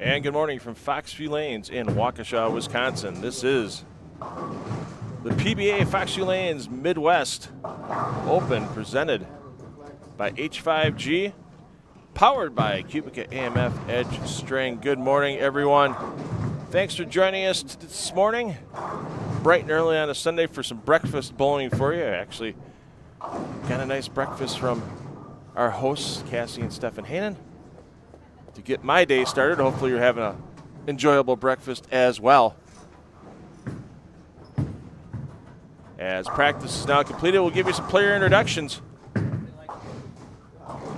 And good morning from Foxx View Lanes in Waukesha, Wisconsin. This is the PBA Foxx View Lanes Midwest Open presented by H5G, powered by QubicaAMF Edge String. Good morning, everyone. Thanks for joining us this morning, bright and early on a Sunday for some breakfast bowling for you. Actually, got a nice breakfast from our hosts, Cassie and Stefan Hanen. To get my day started, hopefully you're having an enjoyable breakfast as well. As practice is now completed, we'll give you some player introductions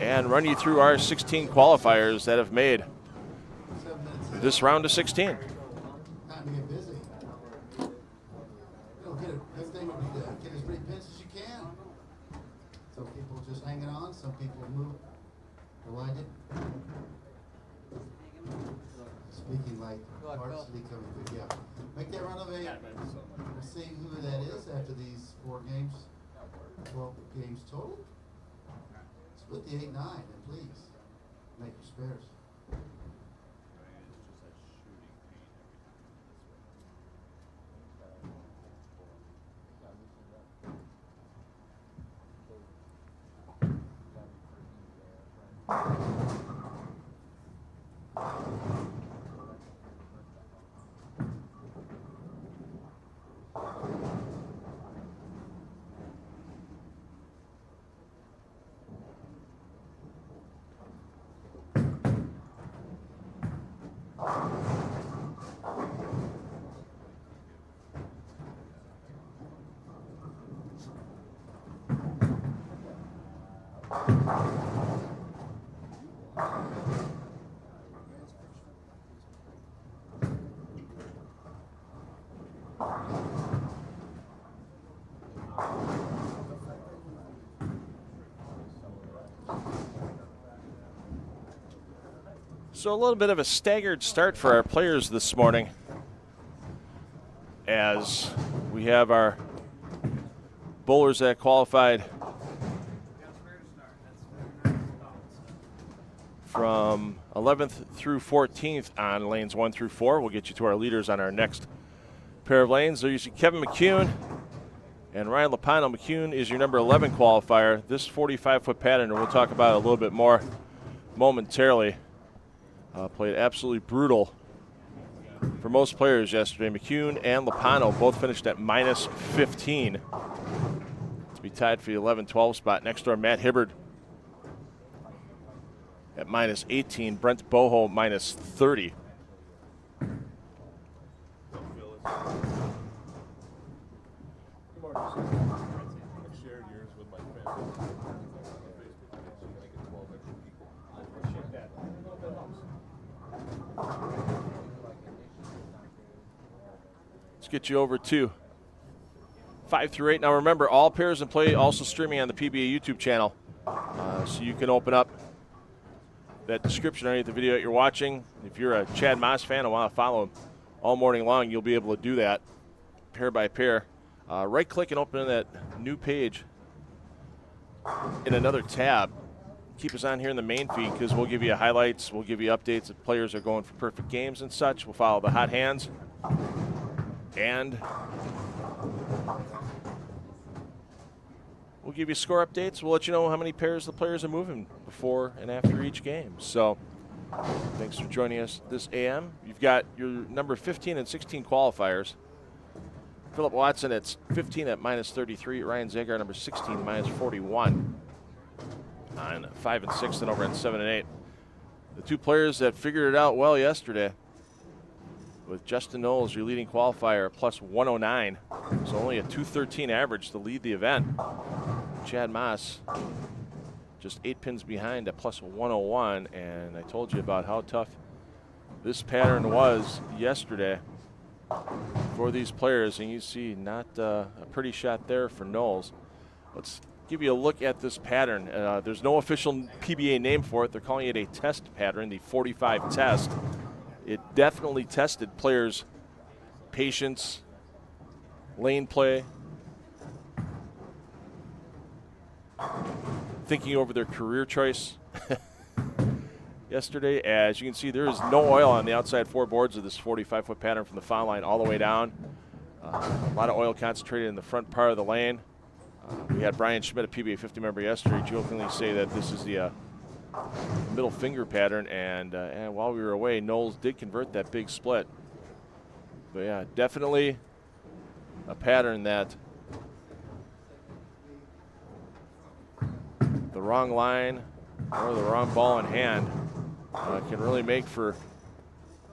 and run you through our 16 qualifiers that have made this round of 16. Time to get busy. Next thing would be to get as many pins as you can. Some people just hanging on, some people move. Delighted. Speaking like varsity coming good, yeah. Make that run of 8. We'll see who that is after these 4 games. 12 games total. Split the 8-9, and please make your spares. So a little bit of a staggered start for our players this morning, as we have our bowlers that qualified from 11th through 14th on lanes 1 through 4. We'll get you to our leaders on our next pair of lanes. There you see Kevin McCune and Ryan Lapano. McCune is your number 11 qualifier. This 45-foot pattern, and we'll talk about it a little bit more momentarily. played absolutely brutal for most players yesterday. McCune and Lopano both finished at minus 15 to be tied for the 11-12 spot. Next door, Matt Hibbard at minus 18. Brent Boho minus 30. Let's get you over to 5 through 8. Now remember, all pairs in play also streaming on the PBA YouTube channel. So you can open up that description underneath the video that you're watching. If you're a Chad Moss fan and want to follow him all morning long, you'll be able to do that pair by pair. Right click and open that new page in another tab. Keep us on here in the main feed because we'll give you highlights, we'll give you updates if players are going for perfect games and such. We'll follow the hot hands. And we'll give you score updates. We'll let you know how many pairs the players are moving before and after each game. So thanks for joining us this AM. You've got your number 15 and 16 qualifiers. Philip Watson at 15 at minus 33. Ryan Zagar, number 16, minus 41. On 5 and 6, and over on 7 and 8. The two players that figured it out well yesterday, with Justin Knowles, your leading qualifier, plus 109. So only a 213 average to lead the event. Chad Moss just 8 pins behind at plus 101. And I told you about how tough this pattern was yesterday for these players. And you see not a pretty shot there for Knowles. Let's give you a look at this pattern. There's no official PBA name for it. They're calling it a test pattern, the 45 test. It definitely tested players' patience, lane play, thinking over their career choice. Yesterday, as you can see, there is no oil on the outside 4 boards of this 45-foot pattern from the foul line all the way down. A lot of oil concentrated in the front part of the lane. We had Brian Schmidt, a PBA 50 member yesterday, jokingly say that this is the middle finger pattern, and while we were away, Knowles did convert that big split. But yeah, definitely a pattern that the wrong line or the wrong ball in hand can really make for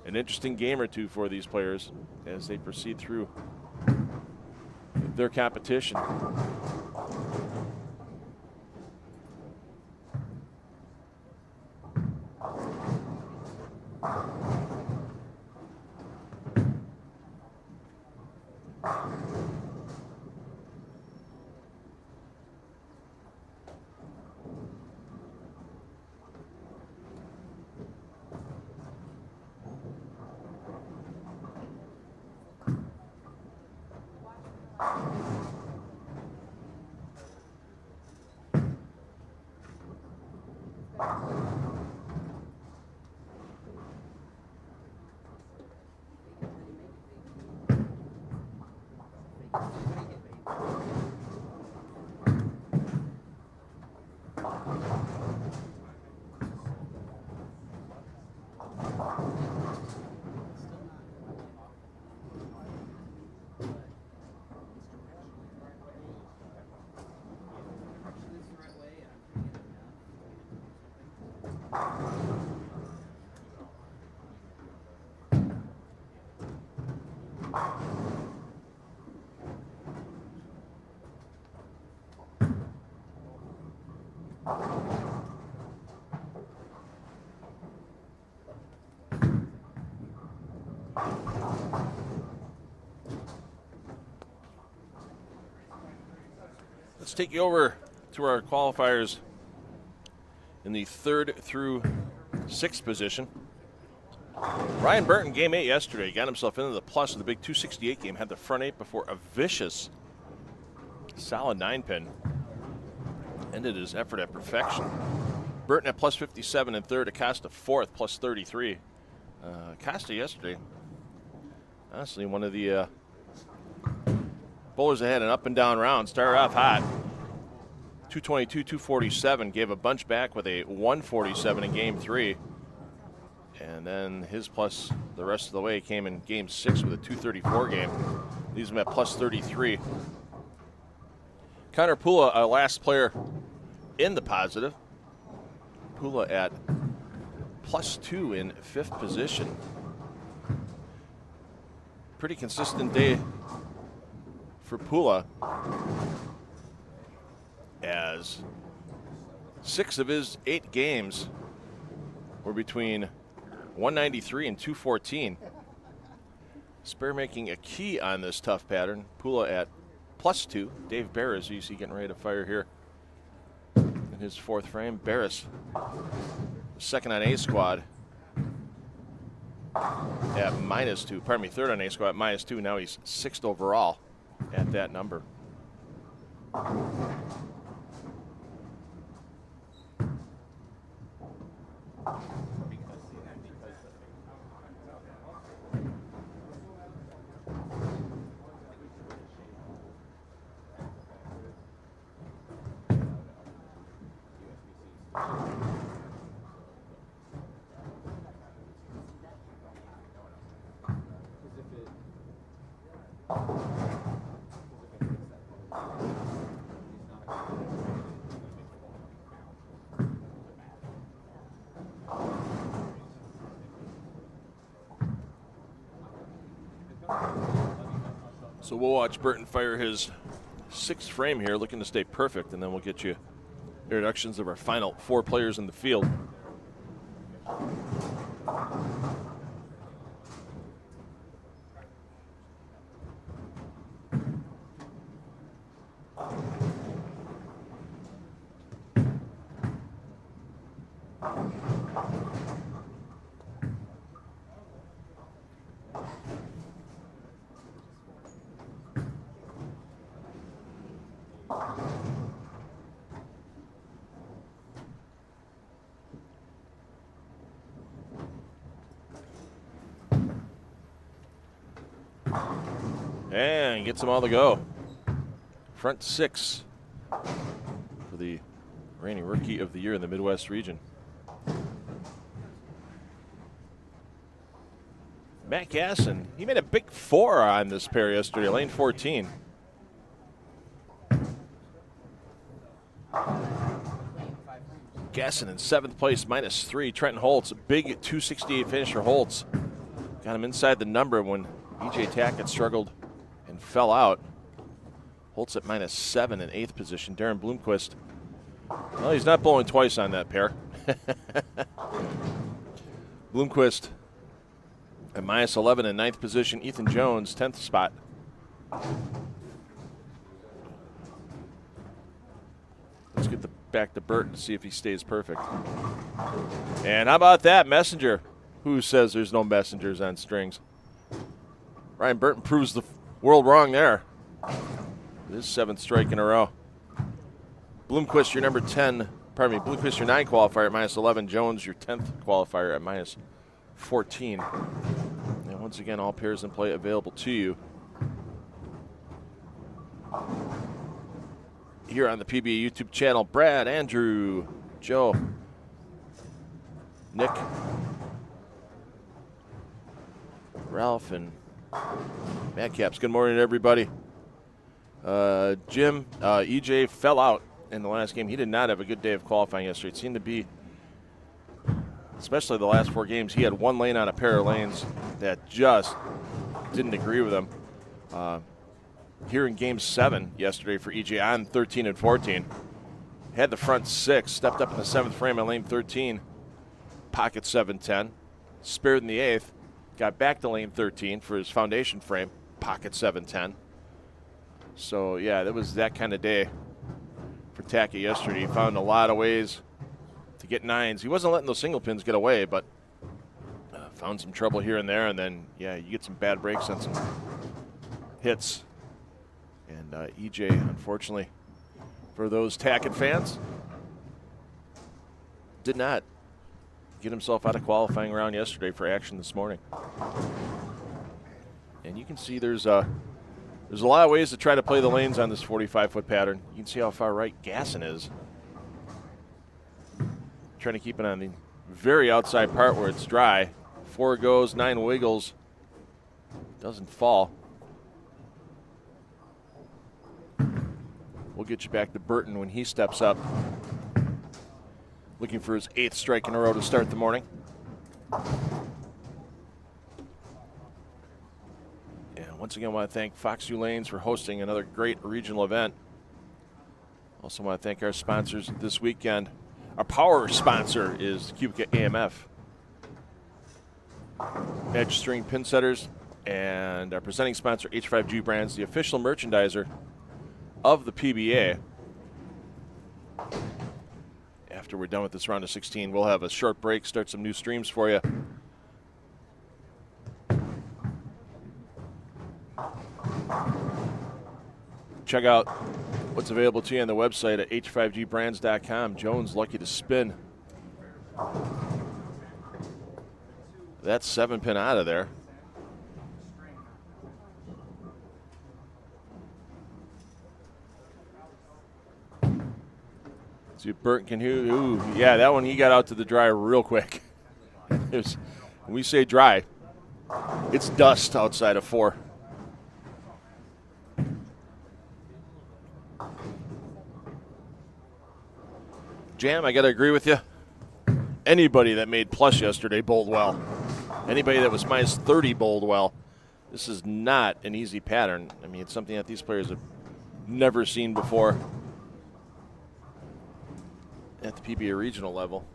an interesting game or two for these players as they proceed through their competition. Let's take you over to our qualifiers in the 3rd through 6th position. Ryan Burton, game 8 yesterday, got himself into the plus of the big 268 game, had the front 8 before a vicious, solid 9-pin. Ended his effort at perfection. Burton at plus 57 in 3rd, Acosta 4th, plus 33. Acosta yesterday, honestly, one of the bowlers that had an up and down round. Started off hot. 222, 247, gave a bunch back with a 147 in game 3. And then his plus the rest of the way came in game 6 with a 234 game. Leaves him at plus 33. Connor Pula, our last player in the positive. Pula at plus 2 in 5th position. Pretty consistent day for Pula, as 6 of his 8 games were between 193 and 214. Spare making a key on this tough pattern. Pula at plus 2. Dave Barris, you see getting ready to fire here in his 4th frame. Barris, second on A squad at minus 2. Pardon me, third on A squad at minus 2. Now he's 6th overall at that number. So we'll watch Burton fire his 6th frame here, looking to stay perfect, and then we'll get you introductions of our final 4 players in the field. And gets them all to go. Front 6 for the reigning Rookie of the Year in the Midwest region. Matt Gasson, he made a big 4 on this pair yesterday, lane 14. Gasson in 7th place, minus 3. Trenton Holtz, a big 268 finisher. Holtz got him inside the number when EJ Tackett struggled and fell out. Holtz at minus 7 in 8th position. Darren Bloomquist, well, he's not bowling twice on that pair. Bloomquist at minus 11 in 9th position. Ethan Jones, 10th spot. Let's get back to Burton to see if he stays perfect. And how about that messenger? Who says there's no messengers on strings? Ryan Burton proves the world wrong there. This 7th strike in a row. Bloomquist, your number 10. Pardon me, Bloomquist, your 9 qualifier at minus 11. Jones, your 10th qualifier at minus 14. And once again, all pairs in play available to you here on the PBA YouTube channel. Brad, Andrew, Joe, Nick, Ralph, and Madcaps. Good morning, everybody. Jim, EJ fell out in the last game. He did not have a good day of qualifying yesterday. It seemed to be, especially the last 4 games, he had 1 lane on a pair of lanes that just didn't agree with him. Here in game 7 yesterday for EJ on 13 and 14, had the front 6, stepped up in the 7th frame on lane 13, pocket 7-10, spared in the 8th, got back to lane 13 for his foundation frame, pocket 7-10. So, yeah, that was that kind of day for Tackett yesterday. He found a lot of ways to get 9s. He wasn't letting those single pins get away, but found some trouble here and there. And then, yeah, you get some bad breaks and some hits. And EJ, unfortunately, for those Tackett fans, did not get himself out of qualifying round yesterday for action this morning. And you can see there's a lot of ways to try to play the lanes on this 45-foot pattern. You can see how far right Gasson is. Trying to keep it on the very outside part where it's dry. 4 goes, 9 wiggles. Doesn't fall. We'll get you back to Burton when he steps up. Looking for his 8th strike in a row to start the morning. And once again, I want to thank Foxx View Lanes for hosting another great regional event. Also want to thank our sponsors this weekend. Our power sponsor is QubicaAMF String pin setters, and our presenting sponsor, H5G Brands, the official merchandiser of the PBA. After we're done with this round of 16, we'll have a short break, start some new streams for you. Check out what's available to you on the website at h5gbrands.com. Jones lucky to spin. That's 7-pin out of there. See if Burton can yeah, that one he got out to the dry real quick. When we say dry, it's dust outside of 4. Jam, I got to agree with you. Anybody that made plus yesterday bowled well. Anybody that was minus 30 bowled well. This is not an easy pattern. I mean, it's something that these players have never seen before at the PBA regional level.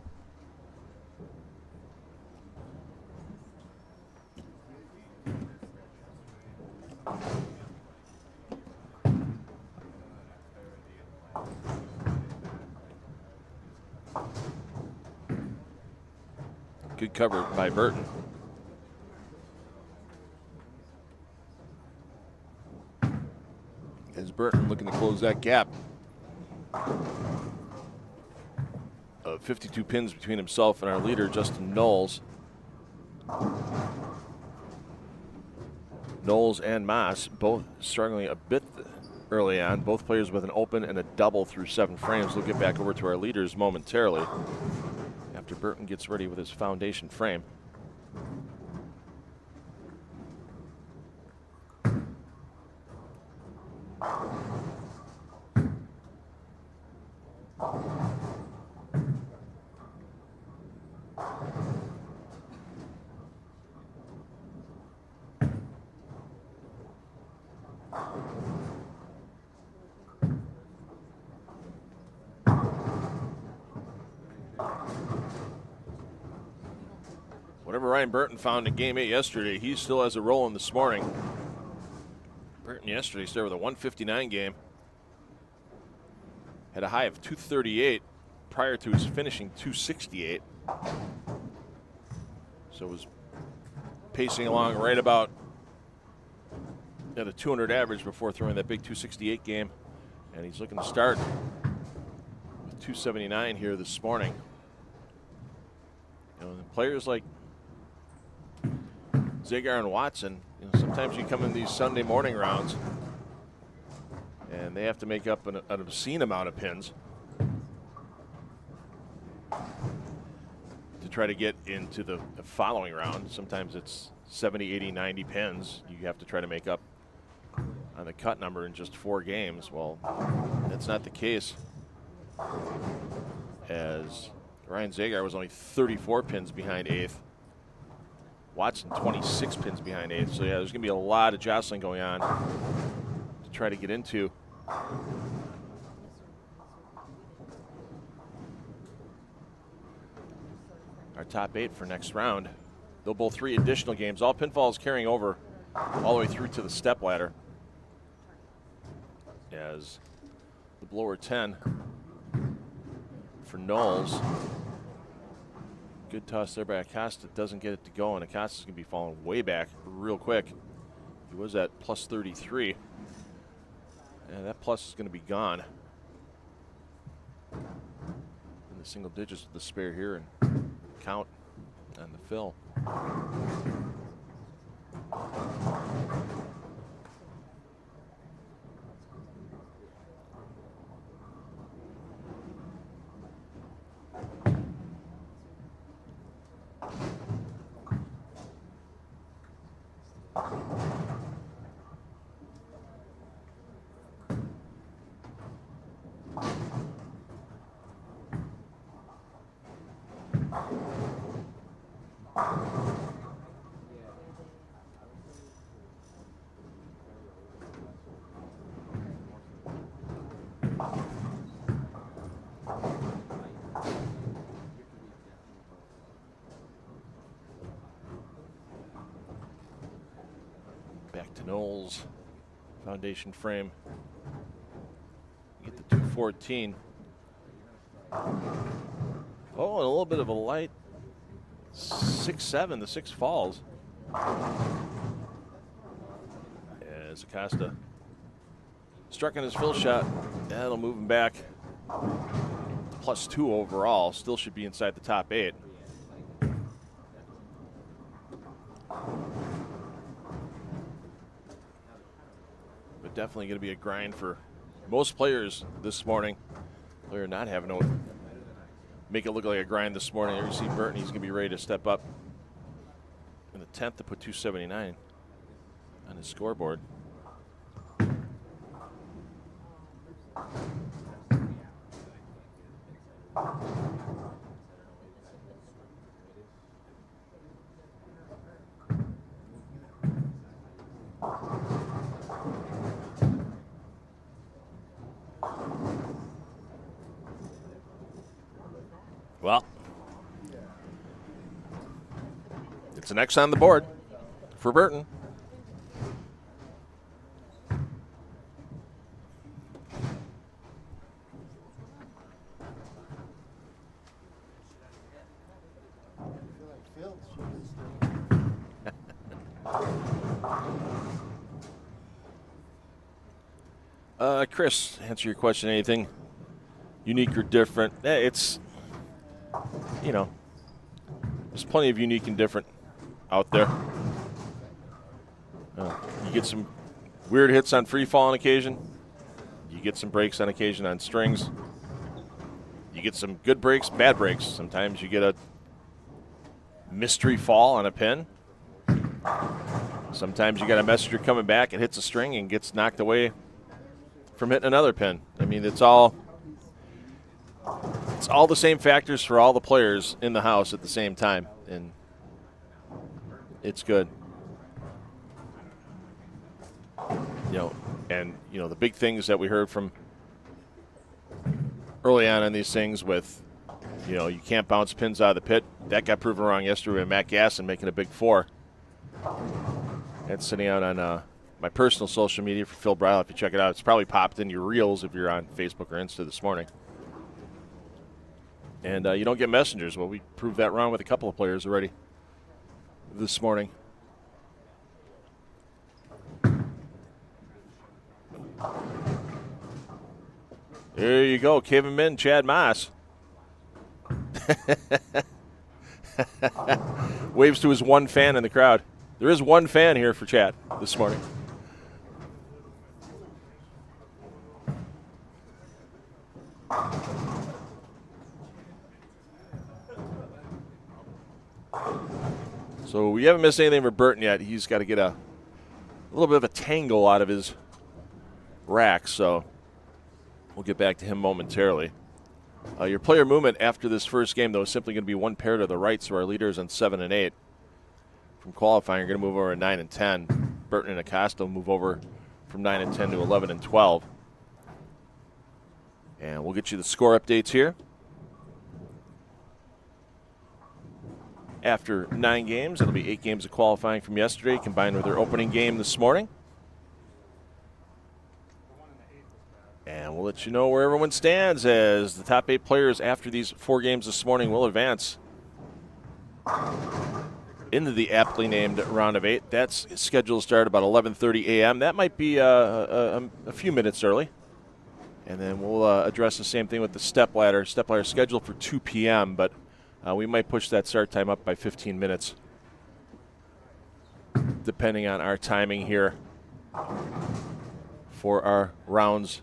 Good cover by Burton. As Burton looking to close that gap. 52 pins between himself and our leader, Justin Knowles. Knowles and Moss both struggling a bit early on. Both players with an open and a double through 7 frames. We'll get back over to our leaders momentarily after Burton gets ready with his foundation frame. Whatever Ryan Burton found in Game 8 yesterday, he still has a roll in this morning. Burton yesterday started with a 159 game. Had a high of 238 prior to his finishing 268. So was pacing along right about at a 200 average before throwing that big 268 game. And he's looking to start with 279 here this morning. You know, players like Zagar and Watson, you know, sometimes you come in these Sunday morning rounds and they have to make up an obscene amount of pins to try to get into the following round. Sometimes it's 70, 80, 90 pins you have to try to make up on the cut number in just 4 games. Well, that's not the case, as Ryan Zagar was only 34 pins behind 8th. Watson 26 pins behind 8th. So yeah, there's going to be a lot of jostling going on to try to get into our top 8 for next round. They'll bowl 3 additional games. All pinfalls carrying over all the way through to the step ladder, as the blower 10 for Knowles. Good toss there by Acosta. Doesn't get it to go, and Acosta's going to be falling way back real quick. He was at plus 33. And that plus is going to be gone in the single digits of the spare here and count on the fill. Back to Knowles. Foundation frame. Get the 214. Oh, and a little bit of a light 6-7. The 6 falls. As Acosta struck on his fill shot. That'll move him back. +2 overall. Still should be inside the top 8. But definitely going to be a grind for most players this morning. Player not having to make it look like a grind this morning. There you see Burton, he's going to be ready to step up in the 10th to put 279 on his scoreboard. Well, it's an X on the board for Burton. Chris, answer your question. Anything unique or different? It's, you know, there's plenty of unique and different out there. You get some weird hits on free fall on occasion. You get some breaks on occasion on strings. You get some good breaks, bad breaks. Sometimes you get a mystery fall on a pin. Sometimes you got a messenger coming back and hits a string and gets knocked away from hitting another pin. I mean, it's all the same factors for all the players in the house at the same time, and it's good. The big things that we heard from early on these things with, you can't bounce pins out of the pit. That got proven wrong yesterday with Matt Gasson making a big 4. That's sitting out on my personal social media for Phil Bryla. If you check it out, it's probably popped in your reels if you're on Facebook or Insta this morning. And you don't get messengers. Well, we proved that wrong with a couple of players already this morning. There you go, Kevin Min, Chad Moss. Waves to his one fan in the crowd. There is one fan here for Chad this morning. So we haven't missed anything for Burton yet. He's got to get a little bit of a tangle out of his rack, so we'll get back to him momentarily. Your player movement after this first game, though, is simply going to be one pair to the right, so our leaders on 7 and 8. From qualifying, you're going to move over to 9 and 10. Burton and Acosta will move over from 9 and 10 to 11 and 12. And we'll get you the score updates here. After 9 games, it'll be 8 games of qualifying from yesterday combined with their opening game this morning. And we'll let you know where everyone stands as the top 8 players after these 4 games this morning will advance into the aptly named round of 8. That's scheduled to start about 11:30 a.m. That might be a few minutes early. And then we'll address the same thing with the step ladder. Step ladder scheduled for 2 p.m., but we might push that start time up by 15 minutes, depending on our timing here for our rounds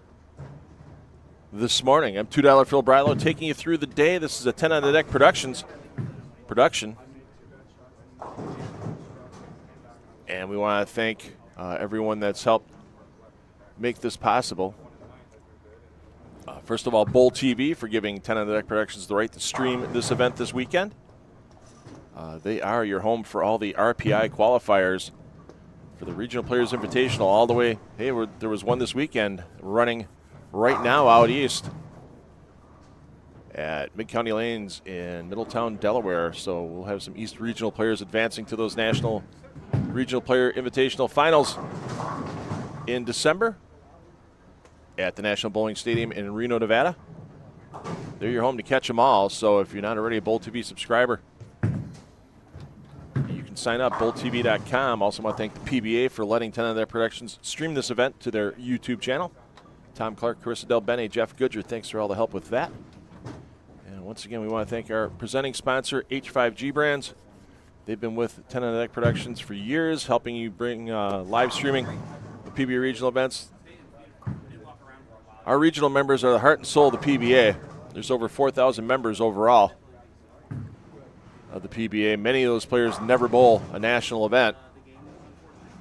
this morning. I'm $2 Phil Brylo taking you through the day. This is a 10 on the deck production. And we want to thank everyone that's helped make this possible. First of all, Bowl TV for giving 10 on the Deck Productions the right to stream this event this weekend. They are your home for all the RPI qualifiers for the Regional Players Invitational all the way. Hey, there was one this weekend running right now out east at Mid-County Lanes in Middletown, Delaware. So we'll have some East Regional players advancing to those National Regional Player Invitational Finals in December at the National Bowling Stadium in Reno, Nevada. They're your home to catch them all. So if you're not already a Bowl TV subscriber, you can sign up, bowltv.com. Also want to thank the PBA for letting 10 of their productions stream this event to their YouTube channel. Tom Clark, Carissa Del Bene, Jeff Goodger, thanks for all the help with that. And once again, we want to thank our presenting sponsor, H5G Brands. They've been with 10 on the Deck Productions for years, helping you bring live streaming the PBA regional events. Our regional members are the heart and soul of the PBA. There's over 4,000 members overall of the PBA. Many of those players never bowl a national event,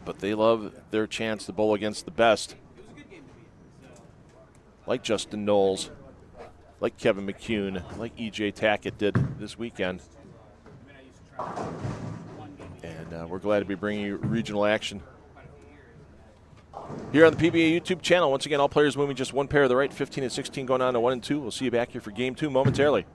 but they love their chance to bowl against the best, like Justin Knowles, like Kevin McCune, like E.J. Tackett did this weekend. And we're glad to be bringing you regional action here on the PBA YouTube channel. Once again, all players moving just one pair of the right, 15 and 16 going on to 1 and 2. We'll see you back here for game 2 momentarily.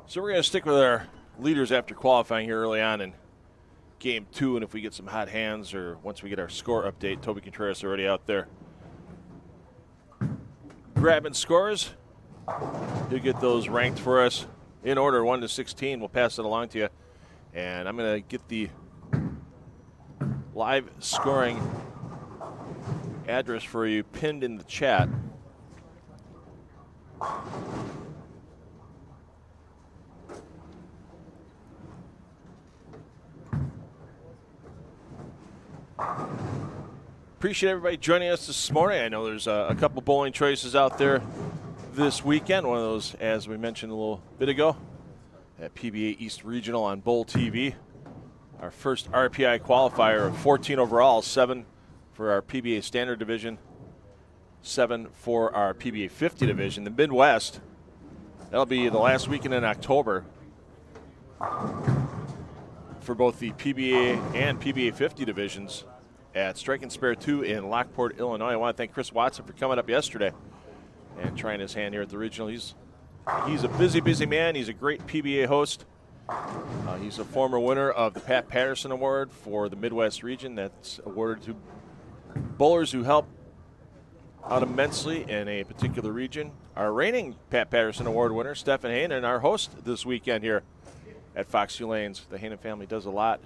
So we're going to stick with our leaders after qualifying here early on in game 2, and if we get some hot hands or once we get our score update, Toby Contreras already out there grabbing scores. He'll get those ranked for us in order, 1 to 16. We'll pass it along to you, and I'm going to get the live scoring address for you pinned in the chat. Appreciate everybody joining us this morning. I know there's a couple bowling choices out there this weekend. One of those, as we mentioned a little bit ago, at PBA East Regional on Bowl TV. Our first RPI qualifier of 14 overall, 7 for our PBA Standard Division, 7 for our PBA 50 Division. The Midwest, that'll be the last weekend in October for both the PBA and PBA 50 divisions at Strike and Spare 2 in Lockport, Illinois. I want to thank Chris Watson for coming up yesterday and trying his hand here at the regional. He's a busy man. He's a great PBA host. He's a former winner of the Pat Patterson Award for the Midwest region. That's awarded to bowlers who help out immensely in a particular region. Our reigning Pat Patterson Award winner, Stephen Hanen, our host this weekend here at Foxx View Lanes. The Hanen family does a lot.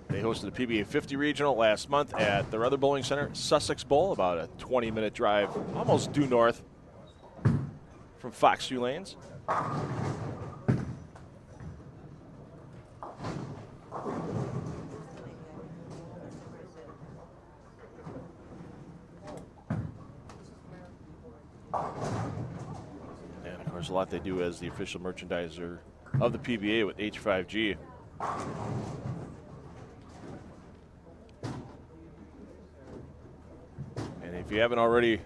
They hosted the PBA 50 Regional last month at their other bowling center, Sussex Bowl, about a 20-minute drive, almost due north from Foxx View Lanes. And of course, a lot they do as the official merchandiser of the PBA with H5G. And if you haven't already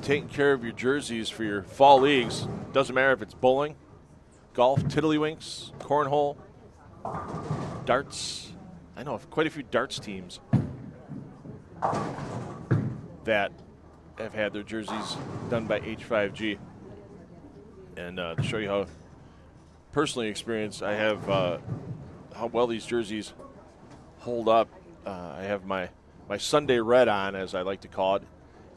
taken care of your jerseys for your fall leagues, doesn't matter if it's bowling, golf, tiddlywinks, cornhole, darts. I know of quite a few darts teams that have had their jerseys done by H5G. And to show you how personally experienced I have, how well these jerseys hold up, I have my Sunday red on, as I like to call it.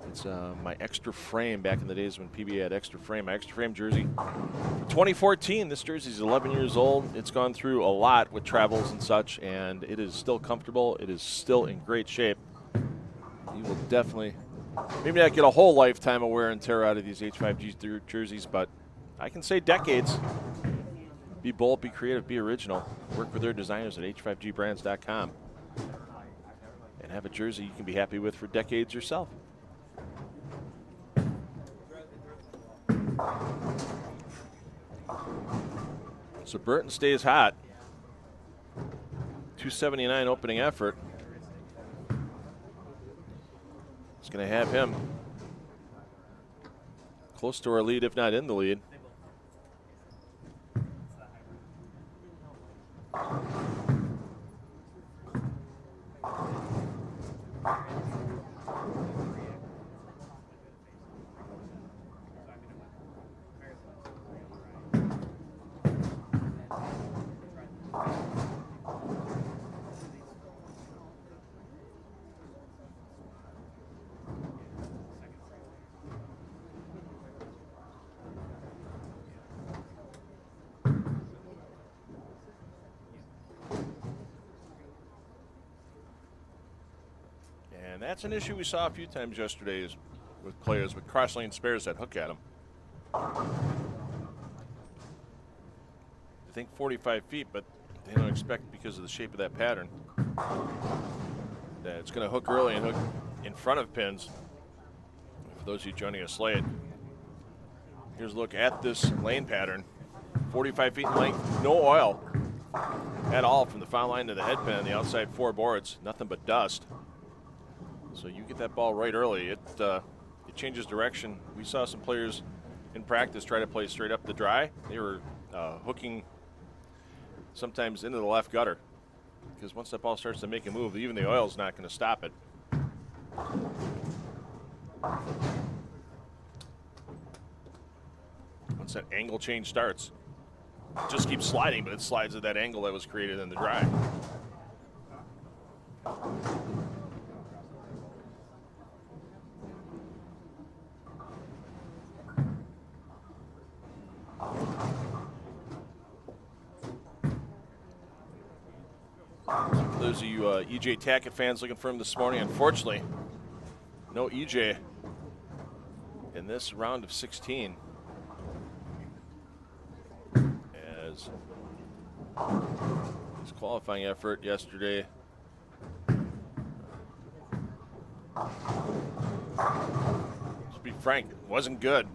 It's my extra frame back in the days when PBA had extra frame. My extra frame jersey. 2014, this jersey is 11 years old. It's gone through a lot with travels and such, and it is still comfortable. It is still in great shape. You will definitely, maybe not get a whole lifetime of wear and tear out of these H5G jerseys, but I can say decades. Be bold, be creative, be original. Work with their designers at H5GBrands.com. And have a jersey you can be happy with for decades yourself. So Burton stays hot. 279 opening effort. It's going to have him close to our lead, if not in the lead. And that's an issue we saw a few times yesterday is with players with cross-lane spares that hook at them. I think 45 feet, but they don't expect, because of the shape of that pattern, that it's going to hook early and hook in front of pins. For those of you joining us late, here's a look at this lane pattern. 45 feet in length, no oil at all from the foul line to the head pin on the outside four boards, nothing but dust. So you get that ball right early, it changes direction. We saw some players in practice try to play straight up the dry. They were hooking sometimes into the left gutter, because once that ball starts to make a move, even the oil's not going to stop it. Once that angle change starts, it just keeps sliding, but it slides at that angle that was created in the dry. For those of you EJ Tackett fans looking for him this morning, unfortunately, no EJ in this round of 16. As his qualifying effort yesterday, to be frank, it wasn't good.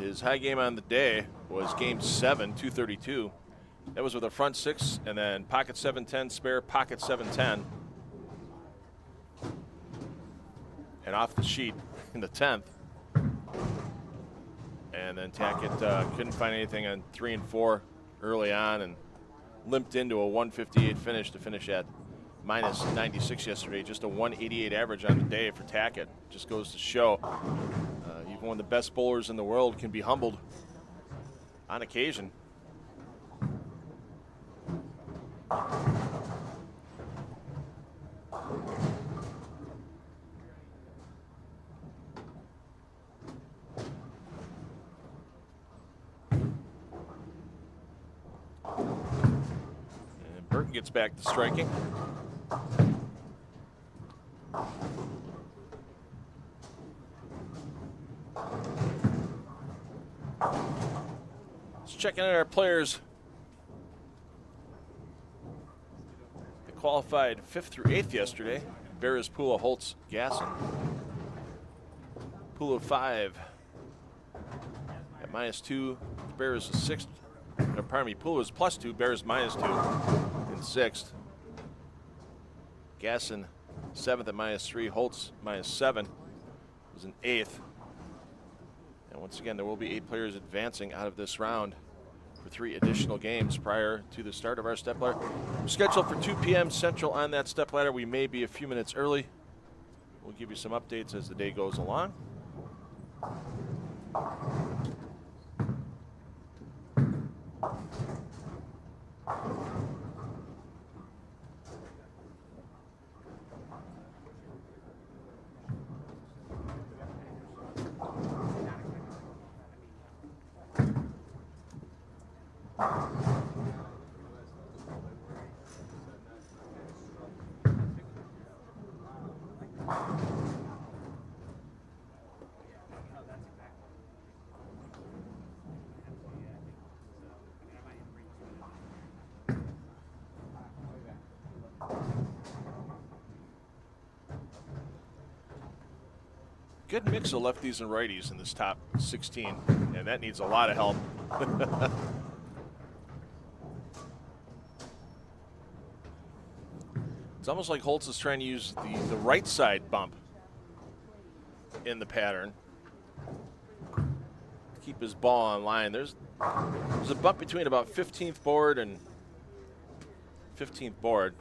His high game on the day was game 7, 232. That was with a front 6 and then pocket 710, spare pocket 710. And off the sheet in the 10th. And then Tackett couldn't find anything on 3 and 4 early on and limped into a 158 finish to finish at minus 96 yesterday. Just a 188 average on the day for Tackett. Just goes to show even one of the best bowlers in the world can be humbled on occasion. Burton gets back to striking. Let's check in on our players. They qualified 5th through 8th yesterday. Bears, Pula, Holtz, Gasson. Pula 5 at -2. Bears is 6th. Pardon me, Pula is +2. Bears -2 in 6th. Gasson 7th at -3. Holtz -7 was in 8th. And once again, there will be 8 players advancing out of this round for 3 additional games prior to the start of our step ladder. We're scheduled for 2 p.m. Central on that step ladder. We may be a few minutes early. We'll give you some updates as the day goes along. Good mix of lefties and righties in this top 16, and that needs a lot of help. It's almost like Holtz is trying to use the right side bump in the pattern to keep his ball on line. There's a bump between about 15th board and 15th board.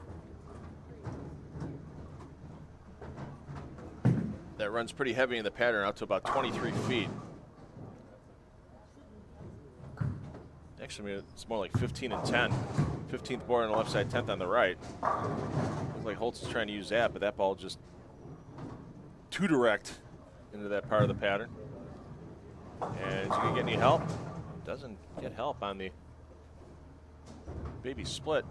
That runs pretty heavy in the pattern out to about 23 feet. Actually, it's more like 15 and 10. 15th board on the left side, 10th on the right. Looks like Holtz is trying to use that, but that ball just too direct into that part of the pattern. And is he gonna get any help? Doesn't get help on the baby split.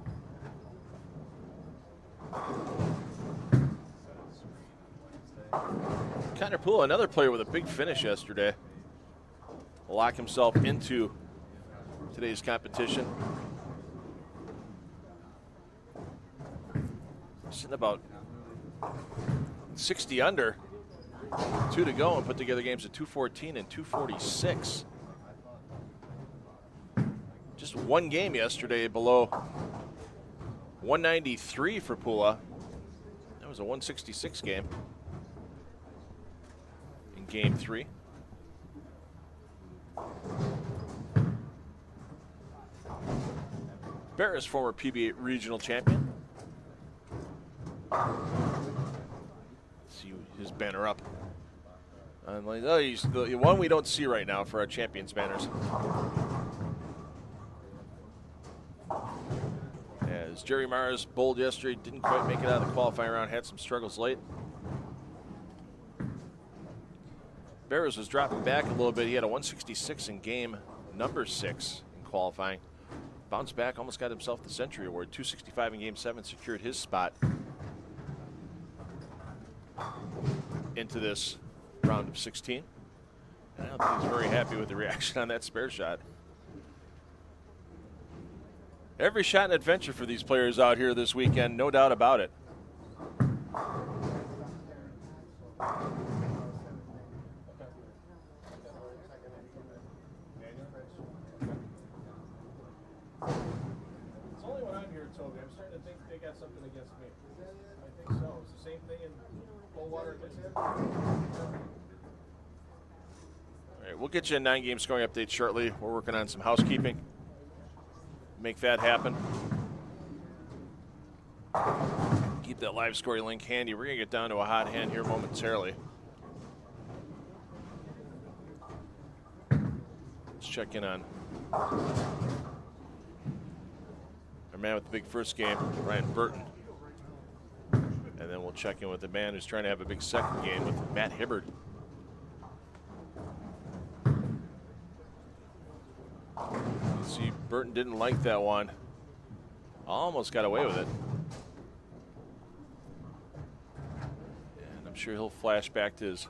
Connor Poole, another player with a big finish yesterday, will lock himself into today's competition. Sitting about 60 under, 2 to go, and put together games at 214 and 246. Just one game yesterday below 193 for Pula. That was a 166 game. Game 3. Barris, former PBA regional champion. Let's see his banner up. Oh, he's the one we don't see right now for our champions banners. As Jerry Mars bowled yesterday, didn't quite make it out of the qualifying round, had some struggles late. Barrows was dropping back a little bit. He had a 166 in game number 6 in qualifying. Bounced back, almost got himself the Century Award. 265 in game 7, secured his spot into this round of 16. And I don't think he's very happy with the reaction on that spare shot. Every shot an adventure for these players out here this weekend, no doubt about it. I'm starting to think they got something against me. I think so. It's the same thing in cold water against him. All right, we'll get you a 9-game scoring update shortly. We're working on some housekeeping. Make that happen. Keep that live scoring link handy. We're going to get down to a hot hand here momentarily. Let's check in on our man with the big first game, Ryan Burton. And then we'll check in with the man who's trying to have a big second game with Matt Hibbard. You see, Burton didn't like that one. Almost got away with it. And I'm sure he'll flash back to his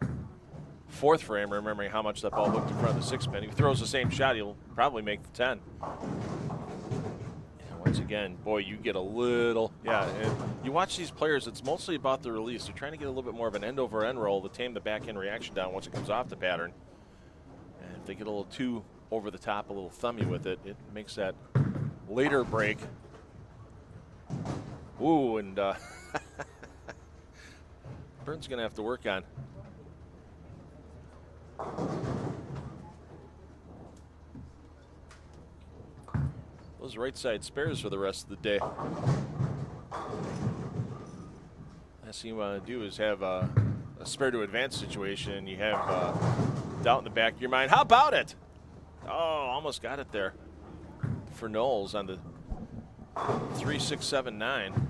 fourth frame, remembering how much that ball hooked in front of the 6-pin. If he throws the same shot, he'll probably make the 10. And once again, boy, you get a little, and you watch these players, it's mostly about the release. They're trying to get a little bit more of an end-over-end roll to tame the back-end reaction down once it comes off the pattern. And if they get a little too over the top, a little thummy with it, it makes that later break. Ooh, and Burton's going to have to work on. Those right side spares for the rest of the day. Last thing you want to do is have a spare to advance situation. You have doubt in the back of your mind. How about it? Oh, almost got it there for Knowles on the 3, 6, 7, 9.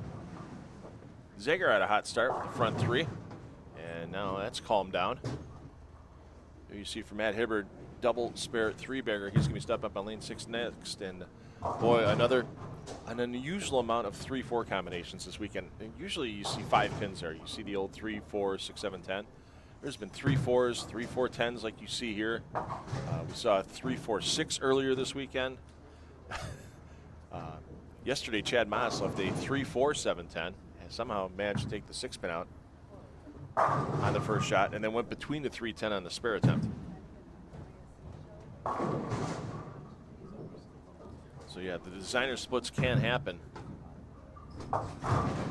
Zager had a hot start with the front 3, and now that's calmed down. There you see for Matt Hibbard, double spare 3-bagger. He's going to be stepped up on lane 6 next, and boy, an unusual amount of 3-4 combinations this weekend. And usually you see 5 pins there. You see the old 3, 4, 6, 7, 10. There's been 3 4s, 3, 4 10s like you see here. We saw 3, 4, 6 earlier this weekend. Yesterday, Chad Moss left a 3, 4, 7, 10 and somehow managed to take the 6-pin out on the first shot, and then went between the 3, 10 on the spare attempt. So yeah, the designer splits can happen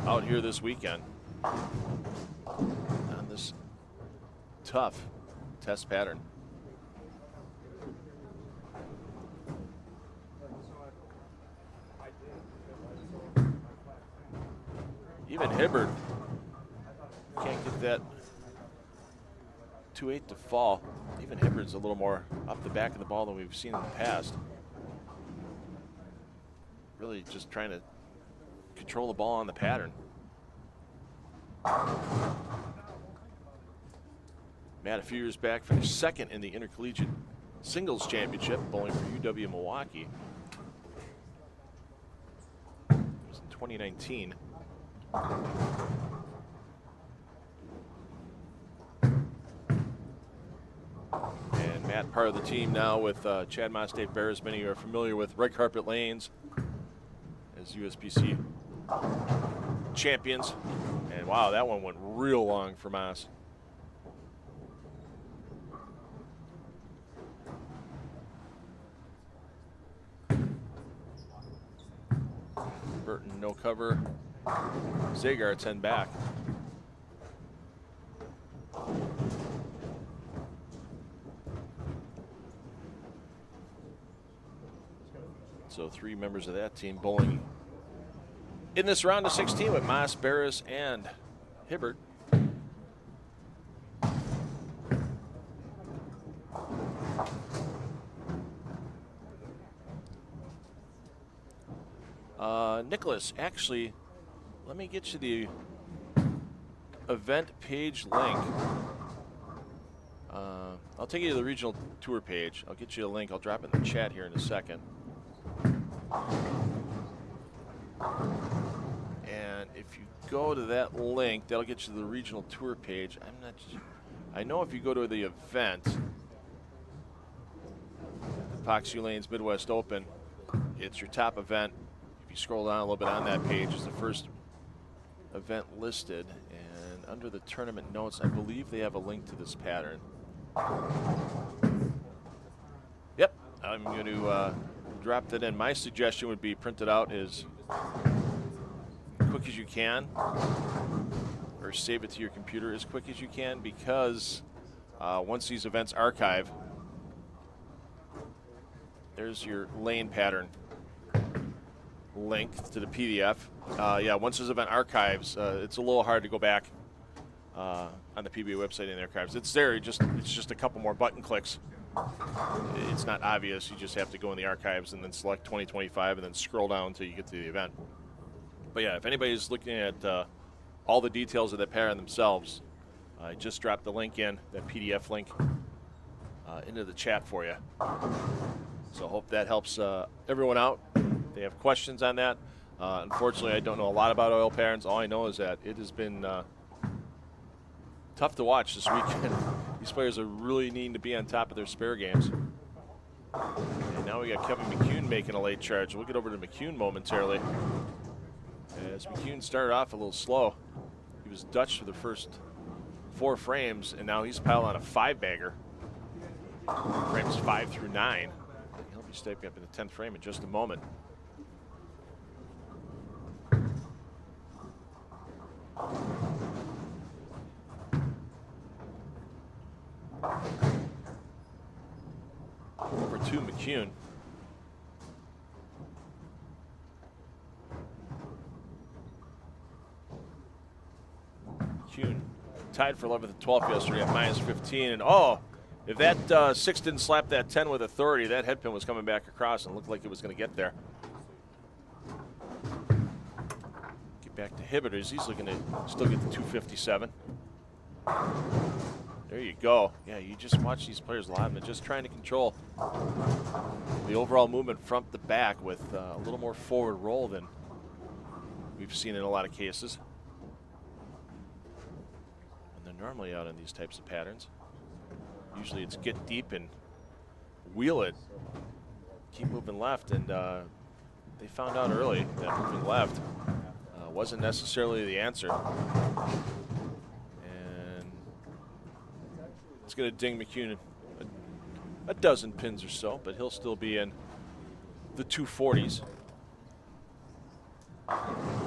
out here this weekend on this tough test pattern. Even Hibbard can't get that 2-8 to fall. Even Hibbard's a little more up the back of the ball than we've seen in the past. Really just trying to control the ball on the pattern. Matt, a few years back, finished second in the Intercollegiate Singles Championship, bowling for UW Milwaukee. It was in 2019. And Matt, part of the team now with Chad Moss, Dave Bears. Many are familiar with Red Carpet Lanes as USPC champions. And wow, that one went real long for Moss. Burton no cover. Zagar 10 back. So 3 members of that team bowling in this round of 16 with Moss, Barris, and Hibbard. Nicholas, actually, let me get you the event page link. I'll take you to the regional tour page. I'll get you a link. I'll drop it in the chat here in a second. And if you go to that link, that'll get you to the regional tour page. I know if you go to the event, the Foxx View Lanes Midwest Open, it's your top event. If you scroll down a little bit on that page, it's the first event listed. And under the tournament notes, I believe they have a link to this pattern. Yep, I'm going to drop that in. My suggestion would be print it out as quick as you can, or save it to your computer as quick as you can, because once these events archive, there's your lane pattern link to the PDF. Yeah, once this event archives, it's a little hard to go back on the PBA website in the archives. It's there, it's just a couple more button clicks. It's not obvious. You just have to go in the archives and then select 2025 and then scroll down until you get to the event. But yeah, if anybody's looking at all the details of that pattern themselves, I just dropped the link in, that PDF link, into the chat for you. So I hope that helps everyone out. If they have questions on that. Unfortunately, I don't know a lot about oil patterns. All I know is that it has been tough to watch this weekend. These players are really needing to be on top of their spare games. And now we got Kevin McCune making a late charge. We'll get over to McCune momentarily. As McCune started off a little slow. He was Dutch for the first 4 frames, and now he's piled on a 5-bagger. Frames 5 through 9. He'll be stepping up in the 10th frame in just a moment. Over to McCune. McCune tied for 11th and 12th yesterday at -15. And oh, if that 6 didn't slap that 10 with authority, that head pin was coming back across and looked like it was going to get there. Get back to Hibbiters. He's looking to still get the 257. There you go. Yeah, you just watch these players live and they're just trying to control the overall movement front to back with a little more forward roll than we've seen in a lot of cases. And they're normally out in these types of patterns. Usually it's get deep and wheel it, keep moving left, and they found out early that moving left wasn't necessarily the answer. It's going to ding McCune a dozen pins or so, but he'll still be in the 240s.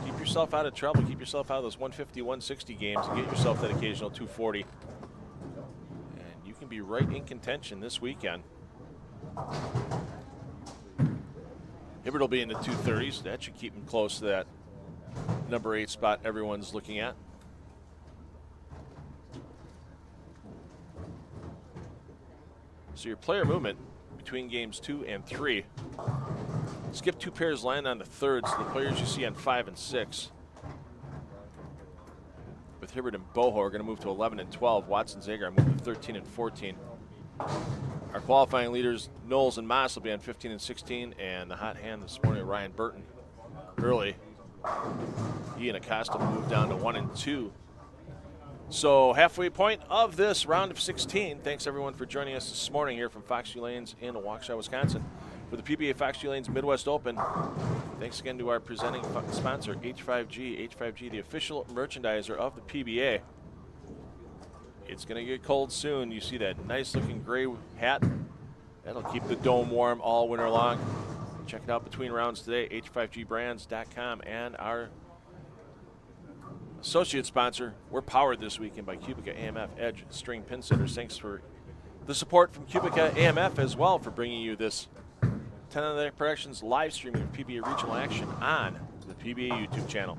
Keep yourself out of trouble. Keep yourself out of those 150, 160 games and get yourself that occasional 240. And you can be right in contention this weekend. Hibbert will be in the 230s. That should keep him close to that number 8 spot everyone's looking at. So your player movement between games 2 and 3. Skip 2 pairs land on the 3rd, so the players you see on 5 and 6. With Hibbert and Boho are going to move to 11 and 12. Watson Zagar move to 13 and 14. Our qualifying leaders, Knowles and Moss, will be on 15 and 16, and the hot hand this morning, Ryan Burton, early. He and Acosta move down to 1 and 2. So halfway point of this round of 16. Thanks everyone for joining us this morning here from Foxx View Lanes in Waukesha, Wisconsin for the PBA Foxx View Lanes Midwest Open. Thanks again to our presenting sponsor, H5G. H5G, the official merchandiser of the PBA. It's going to get cold soon. You see that nice looking gray hat? That'll keep the dome warm all winter long. Check it out between rounds today, H5GBrands.com, and our associate sponsor. We're powered this weekend by QubicaAMF Edge String Pin Setters. Thanks for the support from QubicaAMF as well for bringing you this 10 on the Deck Productions live streaming of PBA regional action on the PBA YouTube channel.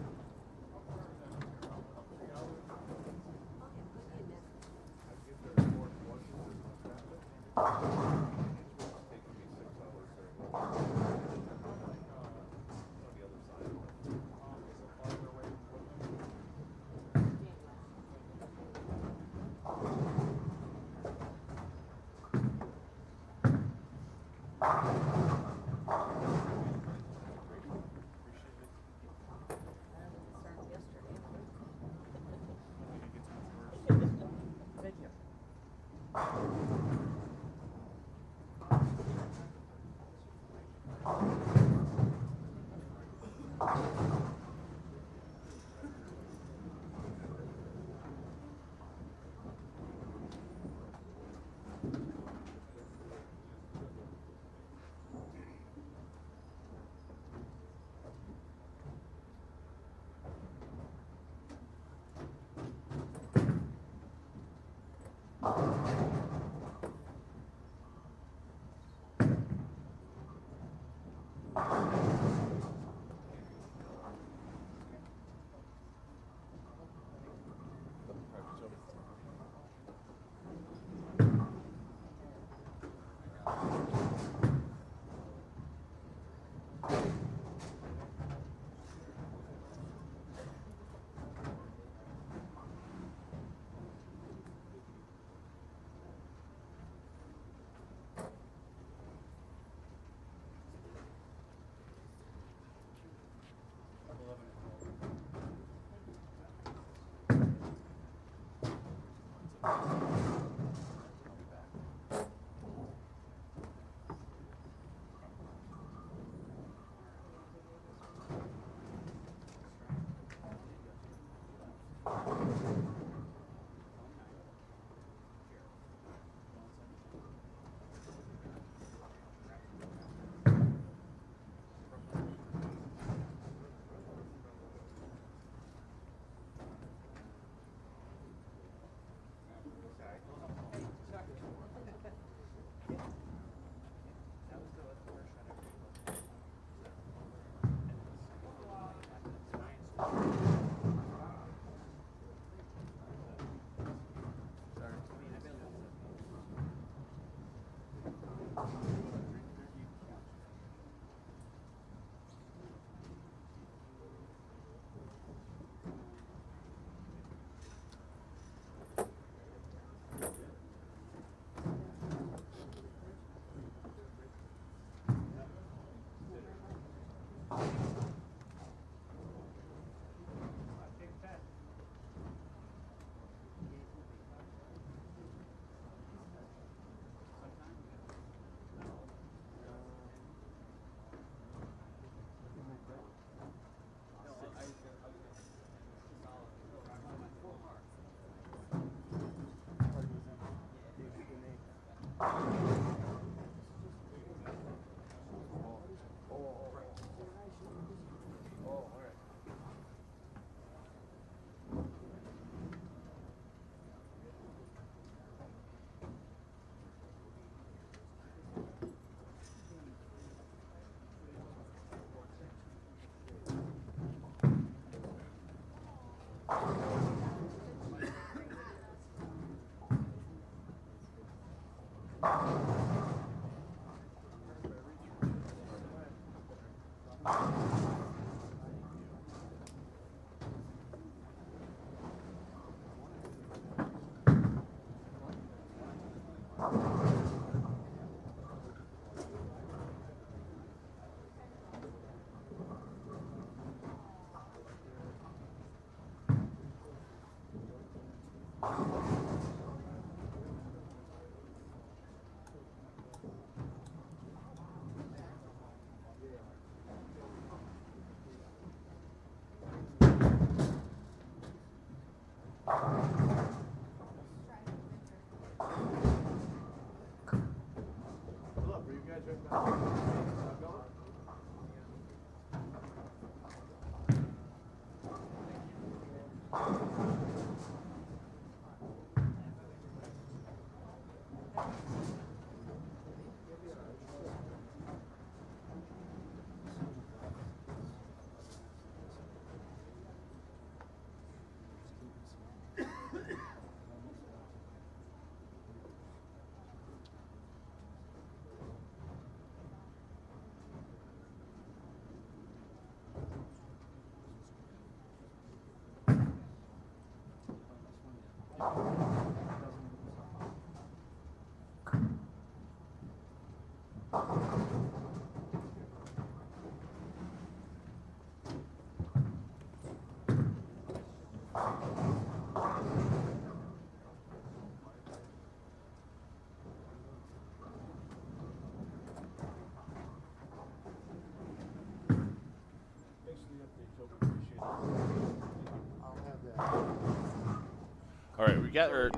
All right, we got our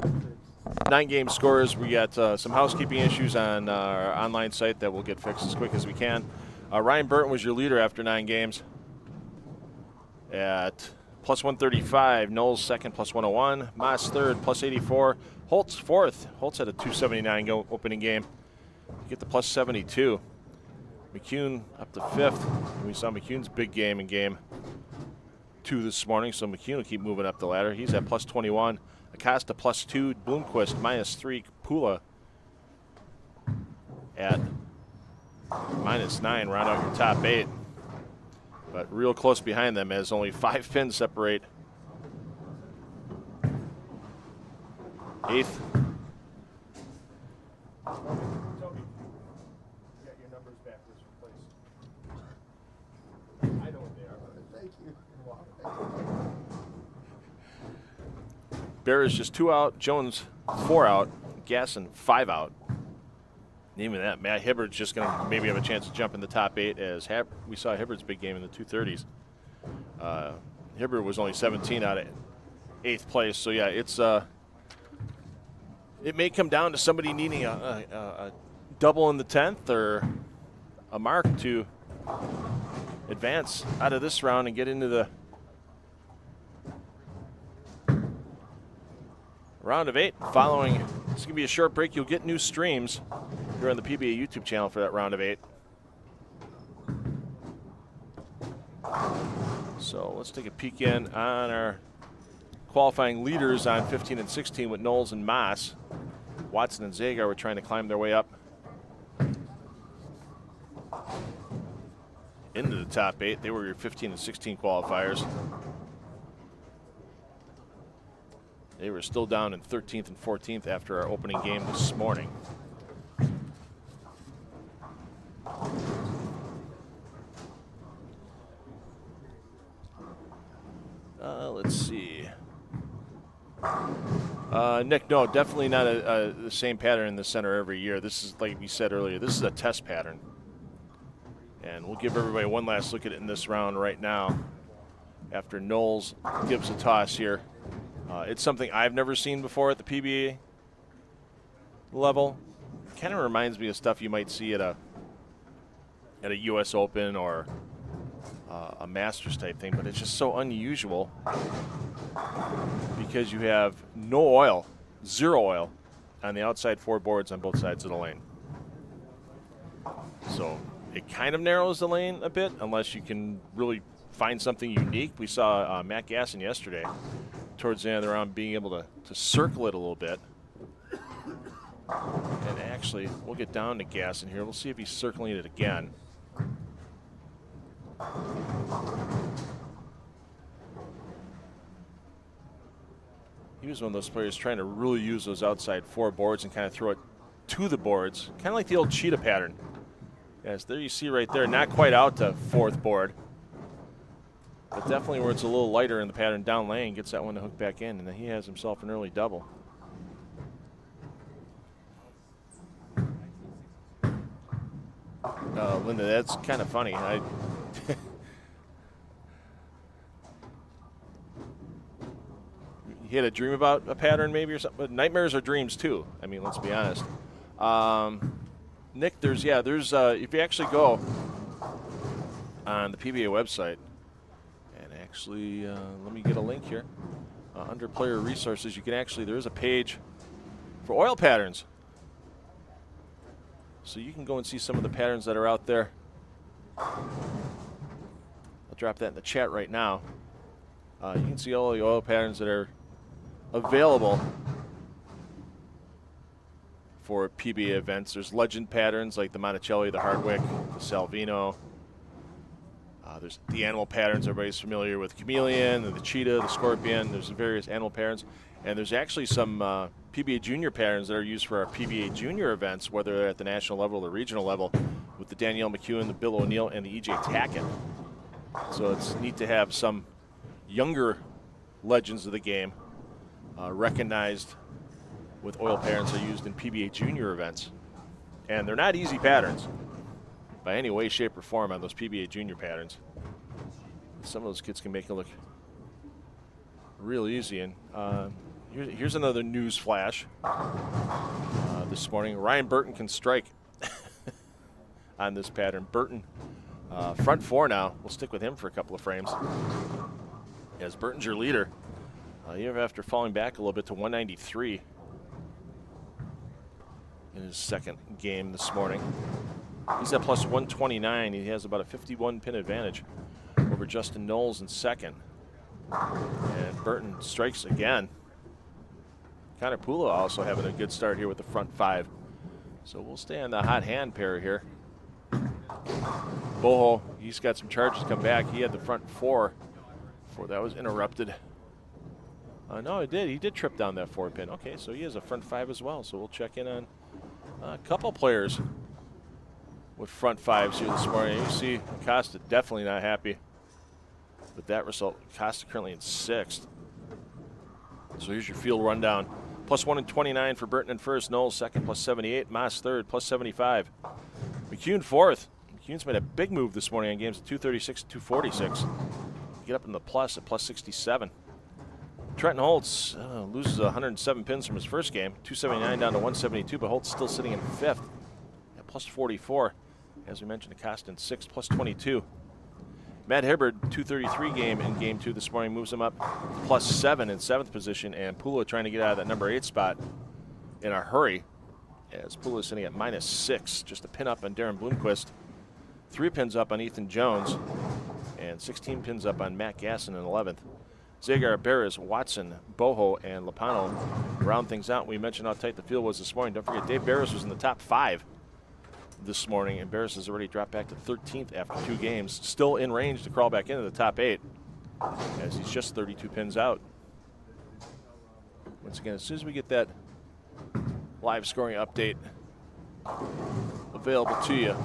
9-game scores. We got some housekeeping issues on our online site that we'll get fixed as quick as we can. Ryan Burton was your leader after 9 games at plus 135. Knowles second, plus 101. Moss third, plus 84. Holtz fourth. Holtz had a 279 opening game. You get the plus 72. McCune up to fifth. We saw McCune's big game in game 2 this morning, so McCune will keep moving up the ladder. He's at plus 21. Acosta plus 2, Bloomquist minus 3, Pula at minus 9. Round out your top 8. But real close behind them as only 5 pins separate 8th. Bear is just 2 out, Jones 4 out, Gasson 5 out. Even that, Matt Hibbert's just going to maybe have a chance to jump in the top 8 as we saw Hibbert's big game in the 230s. Hibbert was only 17 out of 8th place, so yeah, it's it may come down to somebody needing a double in the 10th or a mark to advance out of this round and get into the round of 8. Following, it's going to be a short break. You'll get new streams here on the PBA YouTube channel for that round of 8. So let's take a peek in on our qualifying leaders on 15 and 16 with Knowles and Moss. Watson and Zagar were trying to climb their way up into the top 8. They were your 15 and 16 qualifiers. They were still down in 13th and 14th after our opening game this morning. Let's see. Nick, no, definitely not the same pattern in the center every year. This is, like we said earlier, this is a test pattern. And we'll give everybody one last look at it in this round right now after Knowles gives a toss here. It's something I've never seen before at the PBA level. Kind of reminds me of stuff you might see at a U.S. Open or a Masters type thing, but it's just so unusual because you have no oil, 0 oil on the outside 4 boards on both sides of the lane. So it kind of narrows the lane a bit unless you can really find something unique. We saw Matt Gasson yesterday towards the end of the round being able to circle it a little bit. And actually, we'll get down to Gasson here. We'll see if he's circling it again. He was one of those players trying to really use those outside 4 boards and kind of throw it to the boards, kind of like the old cheetah pattern. Yes, there you see right there, not quite out to 4th board, but definitely where it's a little lighter in the pattern down lane, gets that one to hook back in, and then he has himself an early double. Linda, that's kind of funny. You had a dream about a pattern maybe or something? But nightmares are dreams too. I mean, let's be honest. Nick, there's if you actually go on the PBA website and actually, let me get a link here. Under player resources, you can actually, there is a page for oil patterns. So you can go and see some of the patterns that are out there. I'll drop that in the chat right now. You can see all the oil patterns that are available for PBA events. There's legend patterns like the Monticelli, the Hardwick, the Salvino. There's the animal patterns everybody's familiar with, chameleon, the cheetah, the scorpion. There's various animal patterns. And there's actually some PBA junior patterns that are used for our PBA junior events, whether they're at the national level or the regional level, with the Danielle McEwen, the Bill O'Neill, and the EJ Tackett. So it's neat to have some younger legends of the game recognized with oil patterns that are used in PBA junior events. And they're not easy patterns by any way, shape, or form on those PBA junior patterns. Some of those kids can make it look real easy. And here's another news flash this morning. Ryan Burton can strike on this pattern. Burton, front four now. We'll stick with him for a couple of frames. As Burton's your leader, even after falling back a little bit to 193 in his second game this morning. He's at plus 129. He has about a 51 pin advantage over Justin Knowles in second. And Burton strikes again. Connor Pula also having a good start here with the front five. So we'll stay on the hot hand pair here. Boho, he's got some charges come back. He had the front four before that was interrupted. No, he did. He did trip down that 4-pin. Okay, so he has a front five as well. So we'll check in on a couple players with front fives here this morning. You see Costa definitely not happy with that result. Costa currently in sixth. So here's your field rundown. Plus 129 for Burton in first. Knowles second, plus 78. Moss third, plus 75. McEwen fourth. McEwen's made a big move this morning on games at 236 and 246. Get up in the plus at plus 67. Trenton Holtz loses 107 pins from his first game, 279 down to 172, but Holtz still sitting in fifth at plus 44. As we mentioned, Acosta in sixth, plus 22. Matt Hibbard, 233 game in game two this morning, moves him up plus 7 in seventh position, and Pula trying to get out of that number 8 spot in a hurry, as Pula is sitting at minus 6, just a pin up on Darren Bloomquist, 3 pins up on Ethan Jones, and 16 pins up on Matt Gasson in 11th. Zagar, Barras, Watson, Boho, and Lapano round things out. We mentioned how tight the field was this morning. Don't forget, Dave Barras was in the top 5 this morning, and Barras has already dropped back to 13th after 2 games. Still in range to crawl back into the top 8, as he's just 32 pins out. Once again, as soon as we get that live scoring update available to you,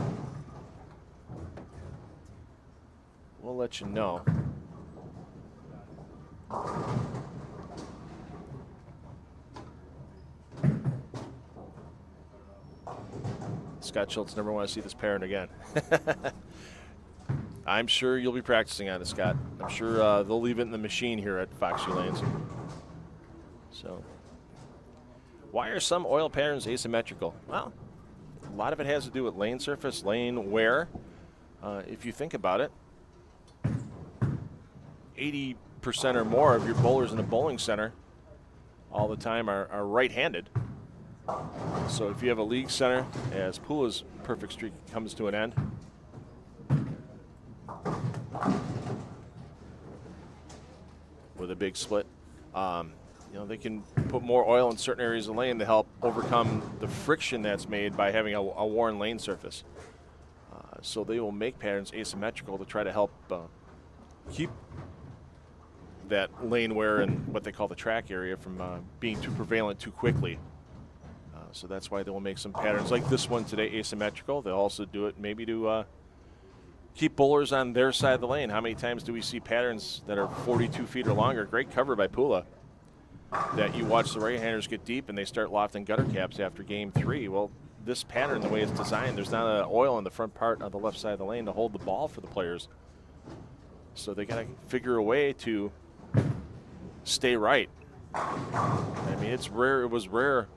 we'll let you know. Scott Schultz never want to see this parent again. I'm sure you'll be practicing on it, Scott. I'm sure they'll leave it in the machine here at Foxx View Lanes. So, why are some oil patterns asymmetrical? Well, a lot of it has to do with lane surface, lane wear. If you think about it, 80% or more of your bowlers in a bowling center all the time are right-handed. So if you have a league center, as Pula's perfect streak comes to an end, with a big split, they can put more oil in certain areas of the lane to help overcome the friction that's made by having a worn lane surface. So they will make patterns asymmetrical to try to help keep that lane wear and what they call the track area from being too prevalent too quickly. So that's why they will make some patterns like this one today asymmetrical. They'll also do it maybe to keep bowlers on their side of the lane. How many times do we see patterns that are 42 feet or longer? Great cover by Pula. That you watch the right-handers get deep and they start lofting gutter caps after game 3. Well, this pattern, the way it's designed, there's not oil in the front part of the left side of the lane to hold the ball for the players. So they got to figure a way to stay right. I mean, it's rare. It was rare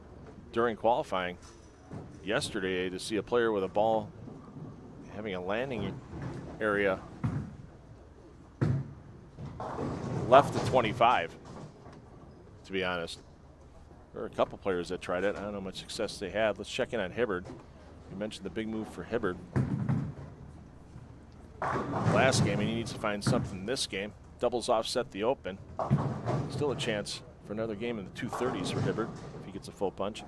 during qualifying yesterday to see a player with a ball having a landing area left to 25, to be honest. There were a couple players that tried it. I don't know how much success they had. Let's check in on Hibbard. You mentioned the big move for Hibbard last game, and he needs to find something this game. Doubles offset the open. Still a chance for another game in the 230s for Hibbard if he gets a full punch.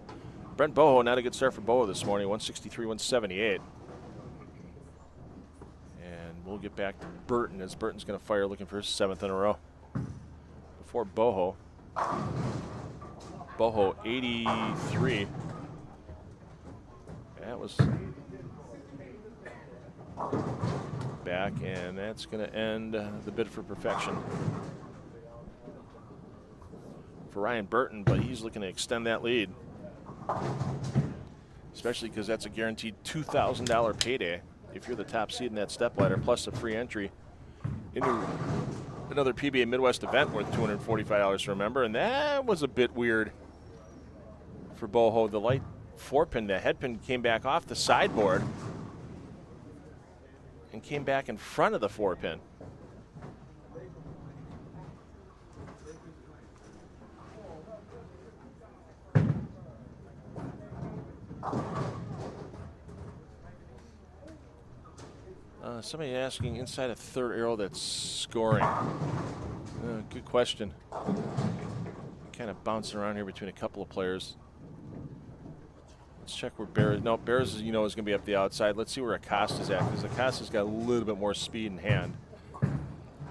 Brent Boho, not a good start for Boho this morning, 163, 178. And we'll get back to Burton as Burton's going to fire looking for his 7th in a row. Before Boho, 83. That was back, and that's going to end the bid for perfection for Ryan Burton, but he's looking to extend that lead, especially because that's a guaranteed $2,000 payday if you're the top seed in that stepladder, plus a free entry into another PBA Midwest event worth $245 to remember. And that was a bit weird for Boho. The light 4-pin, the head pin came back off the sideboard and came back in front of the 4-pin. Somebody asking inside a third arrow that's scoring. Good question. Kind of bouncing around here between a couple of players. Let's check where Bears. No, Bears, you know, is going to be up the outside. Let's see where Acosta's at, because Acosta's got a little bit more speed in hand.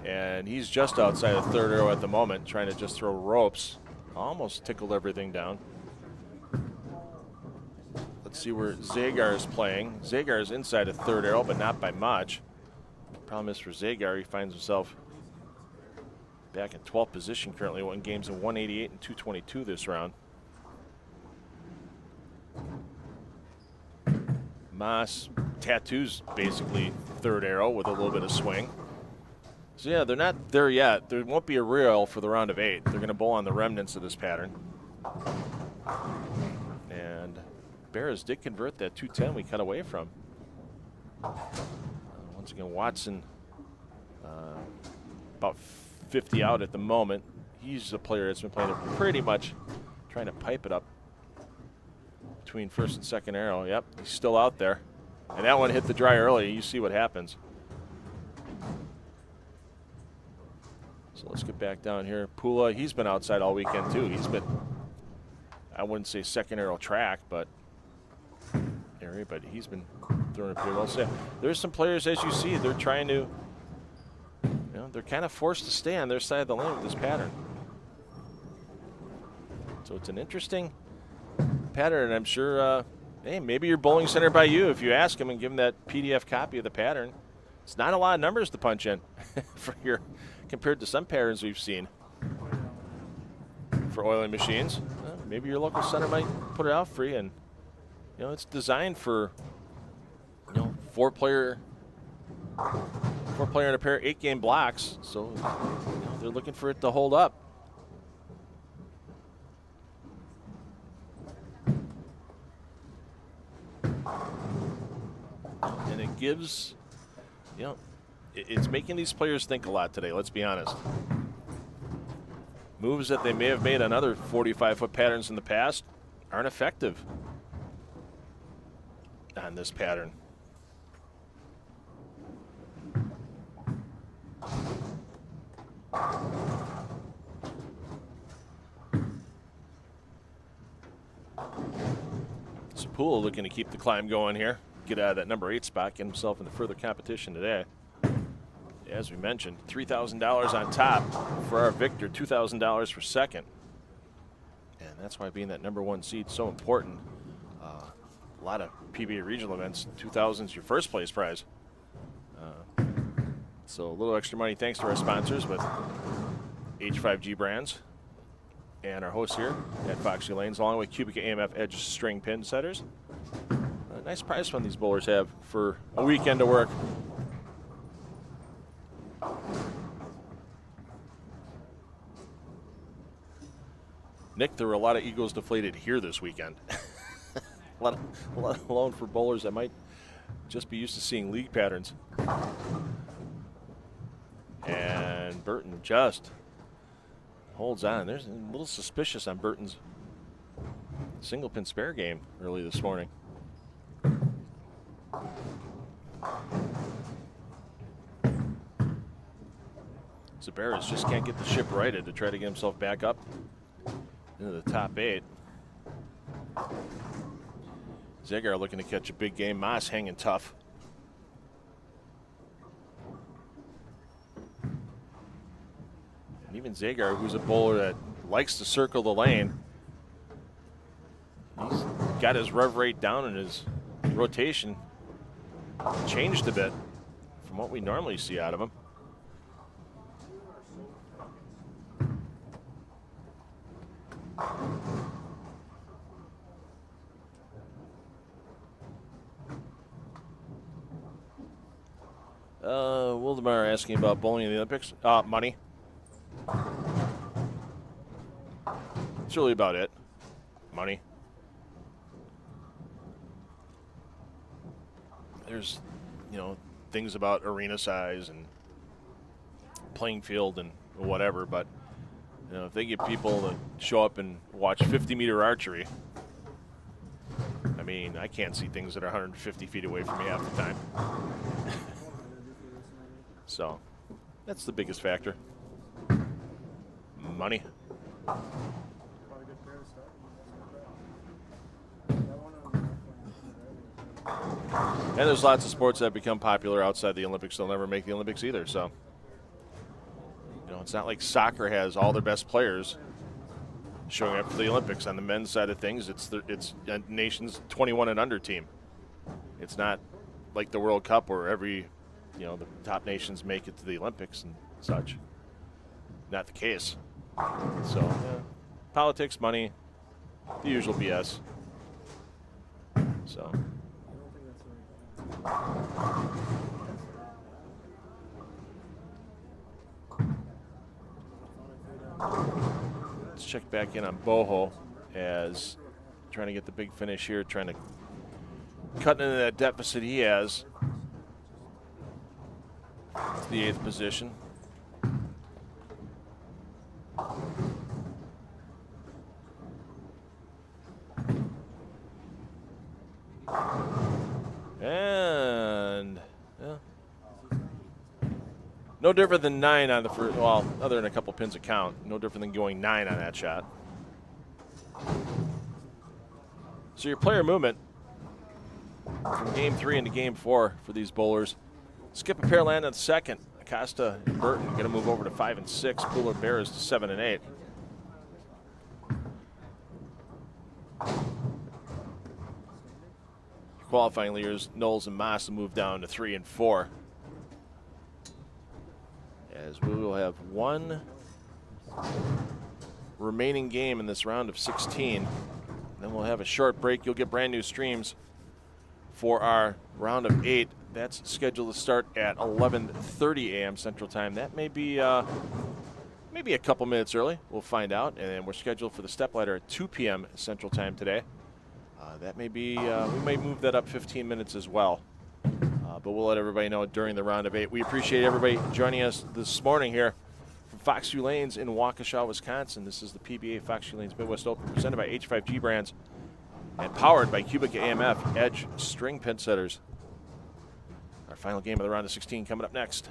And he's just outside the third arrow at the moment, trying to just throw ropes. Almost tickled everything down. Let's see where Zagar is playing. Zagar is inside a third arrow, but not by much. Problem is for Zagar, he finds himself back in 12th position currently, won games in 188 and 222 this round. Moss tattoos basically third arrow with a little bit of swing. So yeah, they're not there yet. There won't be a reel for the round of 8. They're going to bowl on the remnants of this pattern. And Bears did convert that 210 we cut away from. Once again, Watson about 50 out at the moment. He's a player that's been playing it pretty much, trying to pipe it up between first and second arrow. Yep, he's still out there. And that one hit the dry early. You see what happens. So let's get back down here. Pula, he's been outside all weekend too. He's been, I wouldn't say second arrow track, but area, but he's been throwing it pretty well. So there's some players, as you see, they're trying to, you know, they're kind of forced to stay on their side of the lane with this pattern. So it's an interesting pattern, and I'm sure, hey, maybe your bowling center by you, if you ask them and give them that PDF copy of the pattern, it's not a lot of numbers to punch in for your, compared to some patterns we've seen for oiling machines. Maybe your local center might put it out for you, and you know, it's designed for, you know, four player in a pair of 8-game blocks. So you know, they're looking for it to hold up. And it gives, you know, it's making these players think a lot today, let's be honest. Moves that they may have made on other 45-foot patterns in the past aren't effective on this pattern. Sapula looking to keep the climb going here, get out of that number 8 spot, get himself into further competition today. As we mentioned, $3,000 on top for our victor, $2,000 for second. And that's why being that number 1 seed so important. A lot of PBA regional events, $2,000 is your first place prize. So a little extra money thanks to our sponsors with H5G Brands and our hosts here at Foxx View Lanes, along with QubicaAMF Edge string pin setters. A nice prize fund these bowlers have for a weekend of work. Nick, there were a lot of egos deflated here this weekend. let alone for bowlers that might just be used to seeing league patterns. And Burton just holds on. There's a little suspicious on Burton's single pin spare game early this morning. Zaberas just can't get the ship righted to try to get himself back up into the top 8. Zagar looking to catch a big game. Moss hanging tough. And even Zagar, who's a bowler that likes to circle the lane, he's got his rev rate down and his rotation changed a bit from what we normally see out of him. Wildemar asking about bowling in the Olympics. Money. That's really about it. Money. There's, things about arena size and playing field and whatever, but if they get people to show up and watch 50-meter archery, I mean, I can't see things that are 150 feet away from me half the time. So, that's the biggest factor. Money. And there's lots of sports that become popular outside the Olympics. They'll never make the Olympics either. So, it's not like soccer has all their best players showing up for the Olympics. On the men's side of things, it's a nation's 21 and under team. It's not like the World Cup where every, the top nations make it to the Olympics and such. Not the case. So, politics, money, the usual BS. So. Let's check back in on Boho as trying to get the big finish here, trying to cut into that deficit he has to the 8th position. And no different than 9 on the first, well, other than a couple pins of count. No different than going 9 on that shot. So your player movement from game 3 into game 4 for these bowlers. Skip a pair, land on the second. Acosta and Burton going to move over to 5 and 6. Pooler Bears to 7 and 8. Qualifying leaders, Knowles and Moss will move down to 3 and 4. As we will have one remaining game in this round of 16. Then we'll have a short break. You'll get brand new streams for our round of 8. That's scheduled to start at 11:30 a.m. Central Time. That may be maybe a couple minutes early. We'll find out. And then we're scheduled for the step ladder at 2 p.m. Central Time today. That may be, we may move that up 15 minutes as well. But we'll let everybody know during the round of 8. We appreciate everybody joining us this morning here from Foxx View Lanes in Waukesha, Wisconsin. This is the PBA Foxx View Lanes Midwest Open presented by H5G Brands and powered by QubicaAMF Edge String Pin Setters. Our final game of the round of 16 coming up next.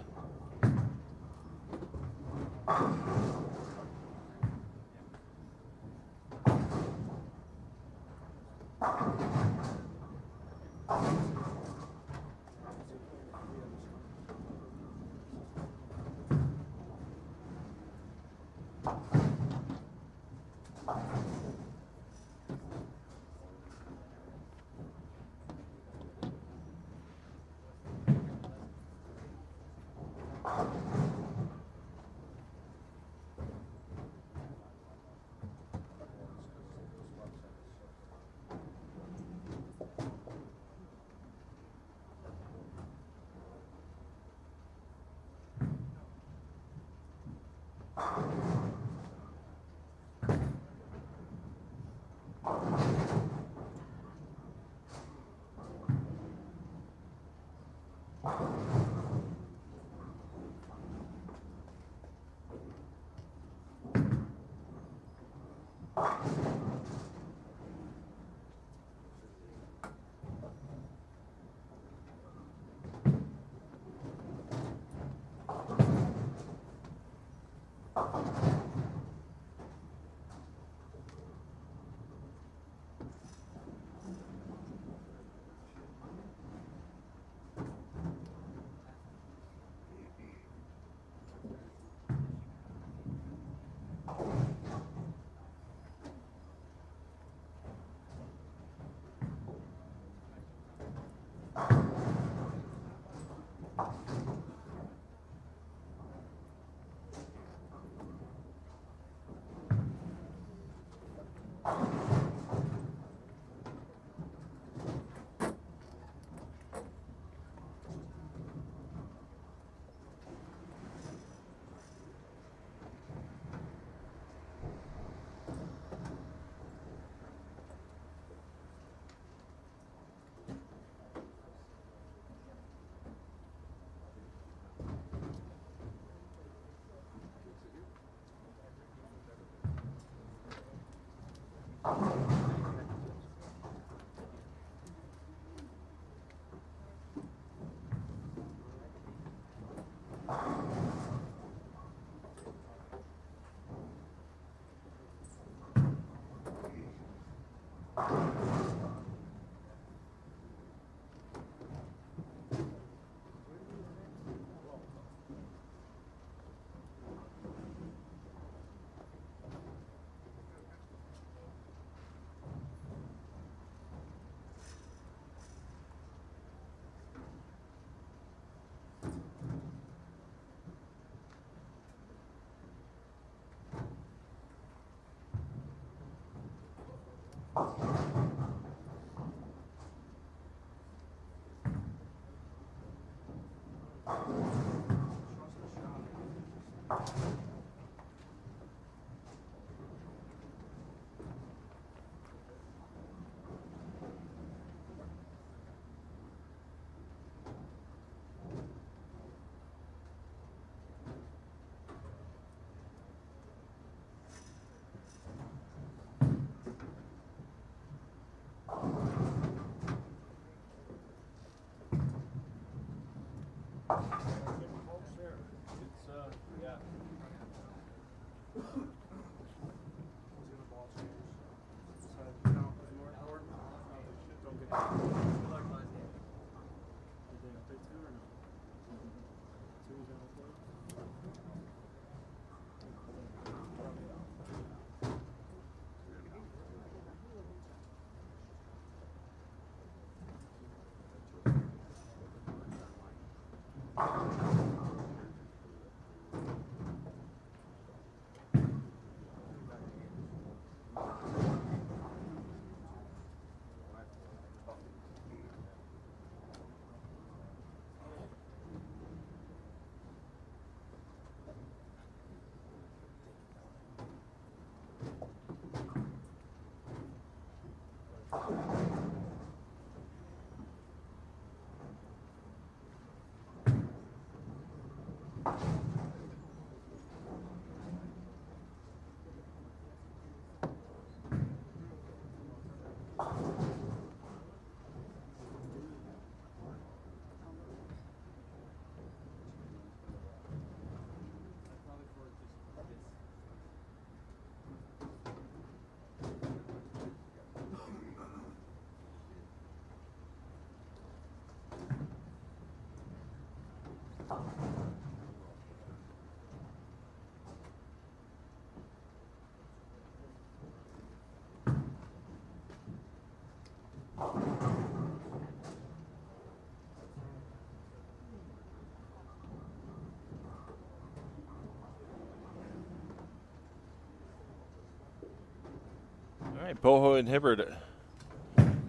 All right, Boho and Hibbard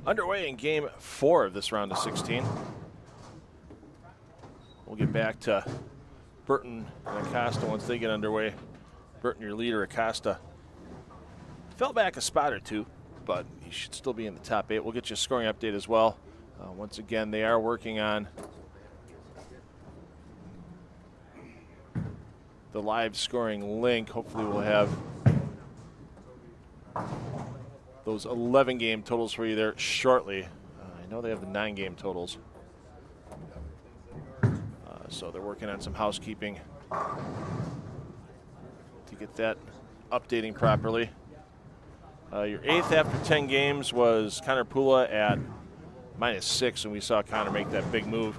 underway in game 4 of this round of 16. We'll get back to Burton and Acosta once they get underway. Burton, your leader, Acosta fell back a spot or two, but he should still be in the top 8. We'll get you a scoring update as well. Once again, they are working on the live scoring link. Hopefully we'll have those 11 game totals for you there shortly. I know they have the 9 game totals. So they're working on some housekeeping to get that updating properly. Your 8th after 10 games was Connor Pula at -6, and we saw Connor make that big move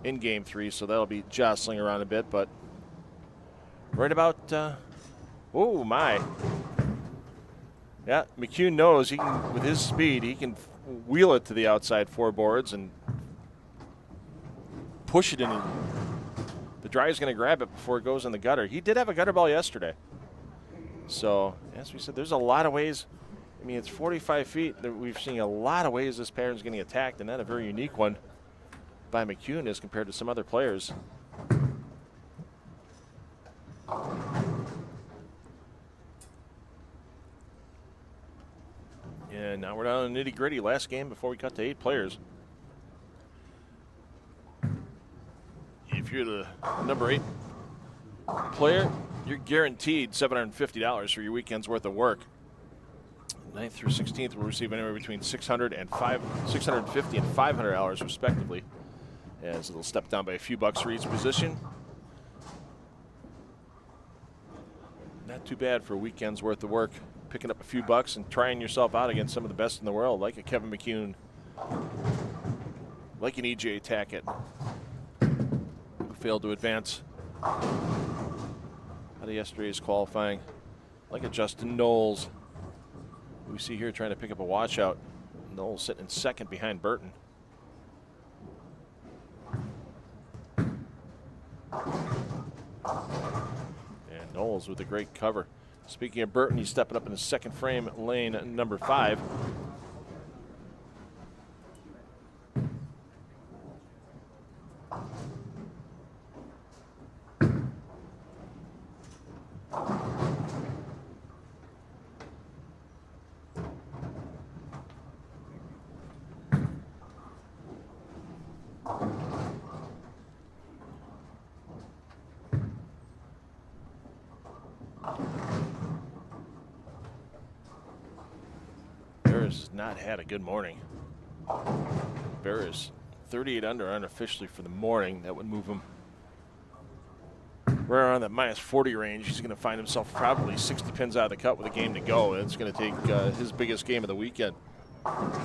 in game 3, so that'll be jostling around a bit, but right about, oh my. Yeah, McCune knows he can, with his speed, he can wheel it to the outside 4 boards and push it in. The drive's going to grab it before it goes in the gutter. He did have a gutter ball yesterday. So, as we said, there's a lot of ways. I mean, it's 45 feet. We've seen a lot of ways this pattern's getting attacked, and not a very unique one by McCune as compared to some other players. And now we're down to nitty-gritty. Last game before we cut to 8 players. If you're the number 8 player, you're guaranteed $750 for your weekend's worth of work. 9th through 16th will receive anywhere between $650 and $500 respectively, as it'll step down by a few bucks for each position. Not too bad for a weekend's worth of work, picking up a few bucks and trying yourself out against some of the best in the world, like a Kevin McCune, like an EJ Tackett, who failed to advance out of yesterday's qualifying, like a Justin Knowles, who we see here trying to pick up a washout. Knowles sitting in 2nd behind Burton. And Knowles with a great cover. Speaking of Burton, he's stepping up in the 2nd frame, lane number 5. has not had a good morning. Bear is 38 under unofficially for the morning. That would move him right around that minus 40 range. He's going to find himself probably 60 pins out of the cut with a game to go. It's going to take his biggest game of the weekend to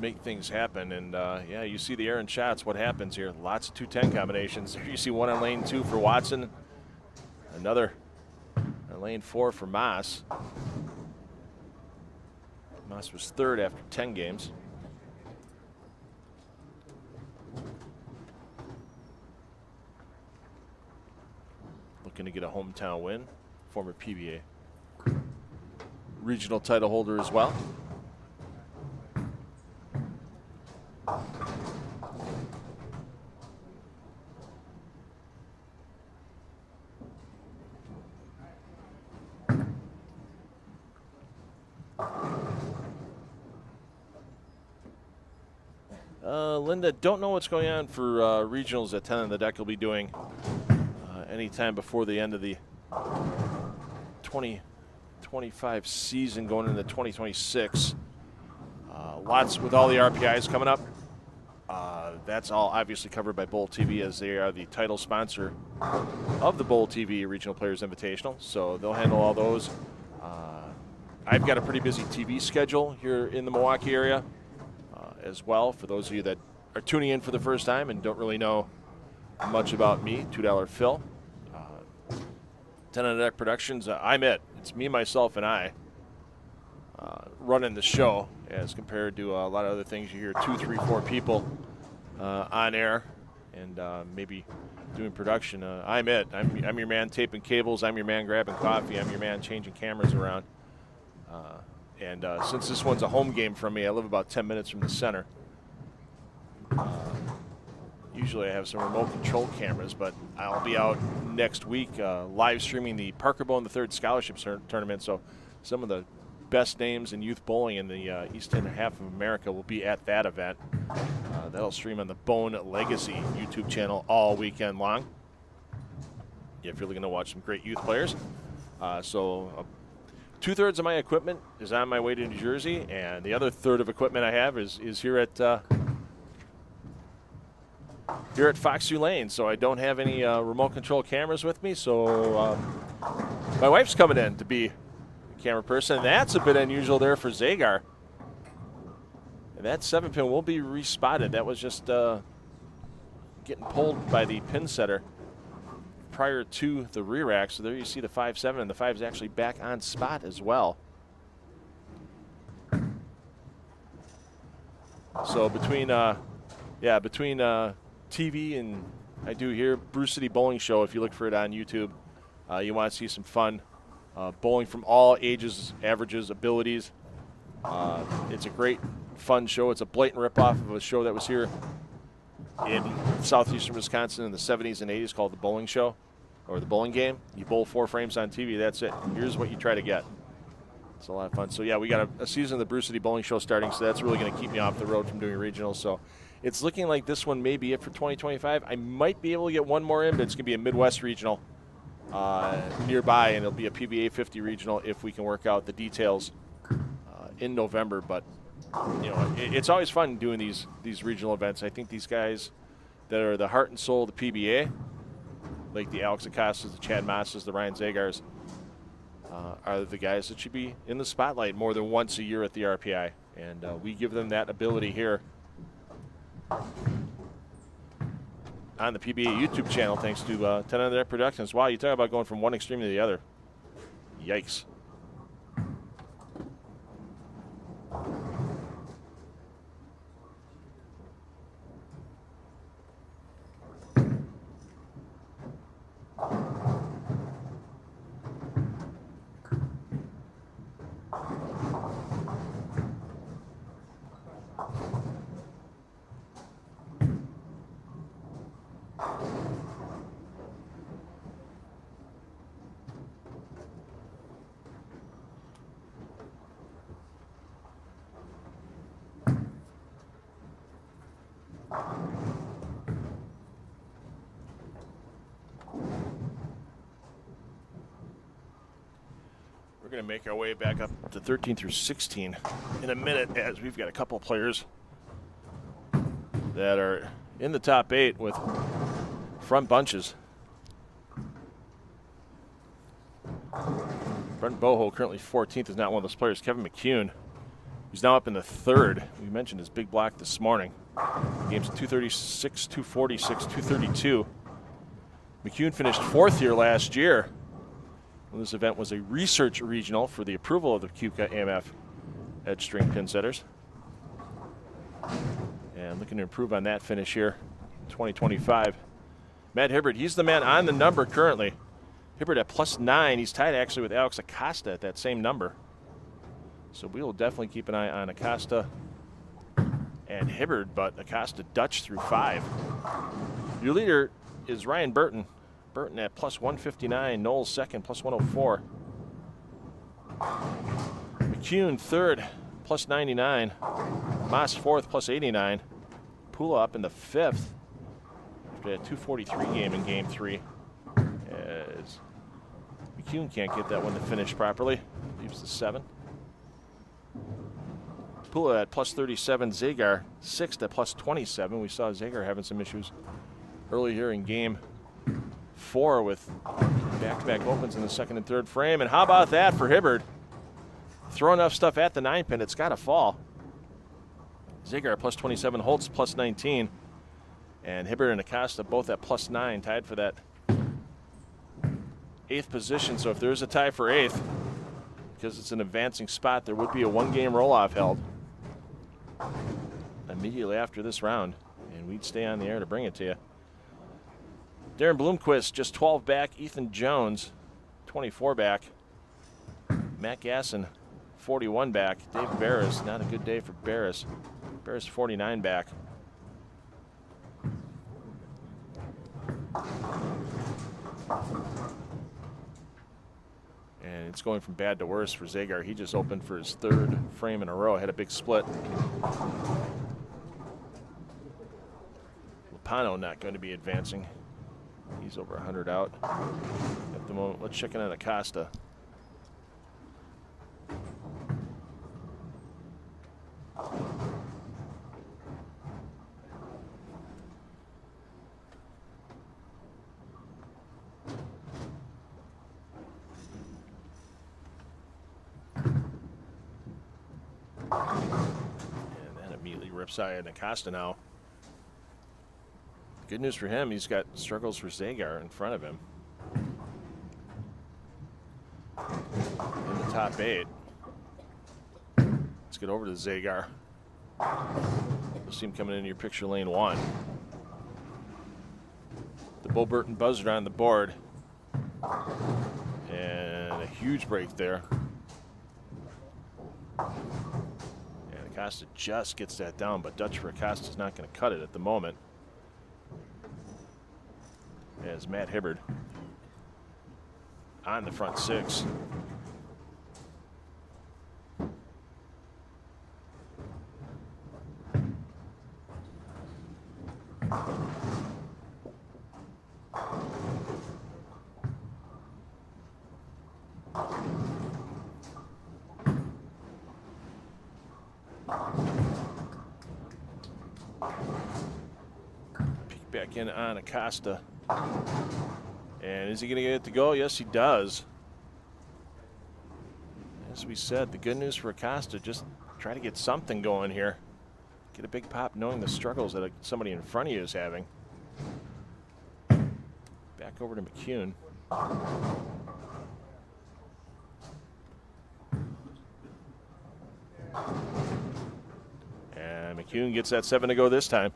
make things happen. And yeah, you see the Aaron shots. What happens here? Lots of 210 combinations. You see one on lane 2 for Watson, another on lane 4 for Moss. Moss was third after 10 games. Looking to get a hometown win. Former PBA regional title holder as well. Linda, don't know what's going on for regionals at 10 on the deck. Will be doing anytime before the end of the 2025 season, going into 2026. Lots with all the RPIs coming up. That's all obviously covered by Bowl TV, as they are the title sponsor of the Bowl TV Regional Players Invitational. So they'll handle all those. I've got a pretty busy TV schedule here in the Milwaukee area as well. For those of you that are tuning in for the first time and don't really know much about me, $2 Phil. 10 on the Deck Productions, I'm it. It's me, myself, and I running the show, as compared to a lot of other things. You hear 2, 3, 4 people on air and maybe doing production. I'm it. I'm your man taping cables. I'm your man grabbing coffee. I'm your man changing cameras around. And since this one's a home game from me, I live about 10 minutes from the center. Usually I have some remote control cameras, but I'll be out next week live streaming the Parker Bowling III Scholarship Tournament. So some of the best names in youth bowling in the eastern half of America will be at that event. That'll stream on the Bone Legacy YouTube channel all weekend long, if you're looking to watch some great youth players. So 2/3 of my equipment is on my way to New Jersey, and the other third of equipment I have is here at Foxx View Lanes. So I don't have any remote control cameras with me. So my wife's coming in to be a camera person, and that's a bit unusual there for Zagar. And that 7-pin will be respotted. That was just getting pulled by the pin setter prior to the rear rack. So there you see the 5-7, and the 5 is actually back on spot as well. So between TV and I do here Bruce City Bowling Show, if you look for it on YouTube, you want to see some fun bowling from all ages, averages, abilities. It's a great fun show. It's a blatant ripoff of a show that was here in southeastern Wisconsin in the 70s and 80s called The Bowling Show, or The Bowling Game. You bowl 4 frames on TV, that's it. Here's what you try to get. It's a lot of fun. So yeah, we got a season of the Bruce City Bowling Show starting, so that's really going to keep me off the road from doing regionals. So it's looking like this one may be it for 2025. I might be able to get one more in, but it's going to be a Midwest regional nearby, and it'll be a PBA 50 regional if we can work out the details in November. But you know, it's always fun doing these regional events. I think these guys that are the heart and soul of the PBA, like the Alex Acostas, the Chad Mosses, the Ryan Zagars, are the guys that should be in the spotlight more than once a year at the RPI. And we give them that ability here on the PBA YouTube channel, thanks to 10 on the Deck Productions. Wow, you talk about going from one extreme to the other. Yikes. going to make our way back up to 13 through 16 in a minute, as we've got a couple of players that are in the top 8 with front bunches. Brent Boho, currently 14th, is not one of those players. Kevin McCune, who's now up in the 3rd. We mentioned his big block this morning. Games at 236, 246, 232. McCune finished 4th here last year. This event was a research regional for the approval of the QubicaAMF edge string pin setters. And looking to improve on that finish here in 2025. Matt Hibbert, he's the man on the number currently. Hibbert at +9. He's tied actually with Alex Acosta at that same number. So we will definitely keep an eye on Acosta and Hibbert, but Acosta Dutch through 5. Your leader is Ryan Burton. Burton at +159, Knowles second, +104. McCune third, +99. Moss fourth, +89. Pula up in the 5th after that 243 game in game 3. As McCune can't get that one to finish properly. Leaves the 7. Pula at +37, Zagar 6th at +27. We saw Zagar having some issues early here in game 4 with back-to-back opens in the 2nd and 3rd frame. And how about that for Hibbert? Throw enough stuff at the 9 pin, it's got to fall. Zagar +27, Holtz +19. And Hibbert and Acosta both at +9, tied for that 8th position. So if there's a tie for 8th, because it's an advancing spot, there would be a 1-game roll-off held immediately after this round. And we'd stay on the air to bring it to you. Darren Bloomquist just 12 back. Ethan Jones 24 back. Matt Gasson 41 back. Dave Barris, not a good day for Barris. Barris 49 back. And it's going from bad to worse for Zagar. He just opened for his 3rd frame in a row. Had a big split. Lopano not going to be advancing. He's over 100 out at the moment. Let's check in on Acosta. And that immediately rips out Acosta now. Good news for him, he's got struggles for Zagar in front of him. In the top 8. Let's get over to Zagar. You'll see him coming into your picture lane 1. The Bo Burton buzzer on the board. And a huge break there. And Acosta just gets that down, but Dutch for Acosta is not going to cut it at the moment. As Matt Hibbert on the front 6. Peek back in on Acosta. And is he going to get it to go? Yes, he does. As we said, the good news for Acosta, just try to get something going here. Get a big pop knowing the struggles that somebody in front of you is having. Back over to McCune. And McCune gets that 7 to go this time.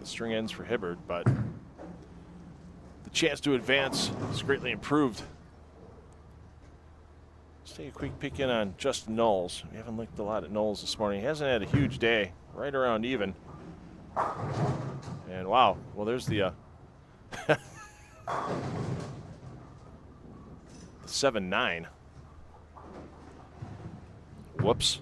String ends for Hibbert, but the chance to advance is greatly improved. Let's take a quick peek in on Justin Knowles. We haven't looked a lot at Knowles this morning. He hasn't had a huge day, right around even. And wow, well, there's the 7-9. Whoops.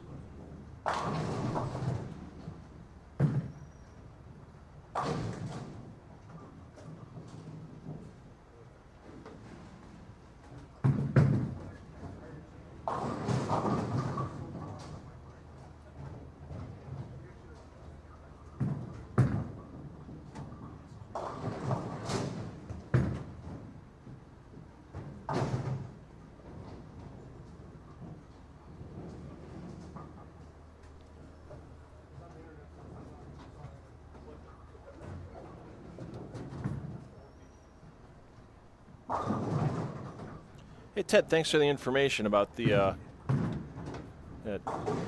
Hey, Ted, thanks for the information about the that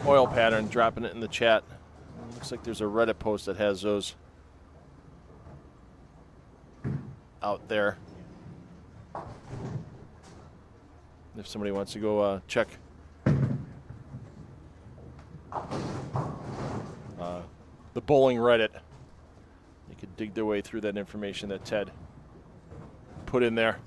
oil pattern, dropping it in the chat. Looks like there's a Reddit post that has those out there. If somebody wants to go check the bowling Reddit, they could dig their way through that information that Ted put in there.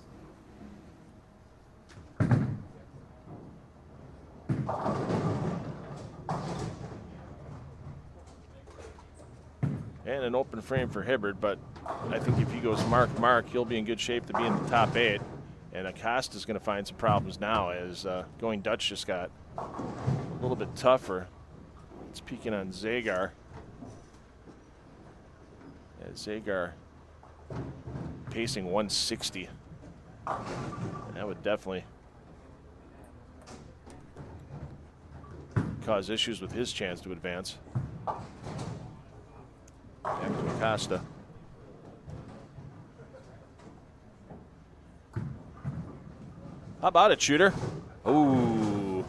And an open frame for Hibbard, but I think if he goes mark, he'll be in good shape to be in the top 8. And Acosta's going to find some problems now as going Dutch just got a little bit tougher. It's peaking on Zagar. Yeah, Zagar pacing 160. That would definitely cause issues with his chance to advance. Back to Acosta. How about it, shooter? Ooh.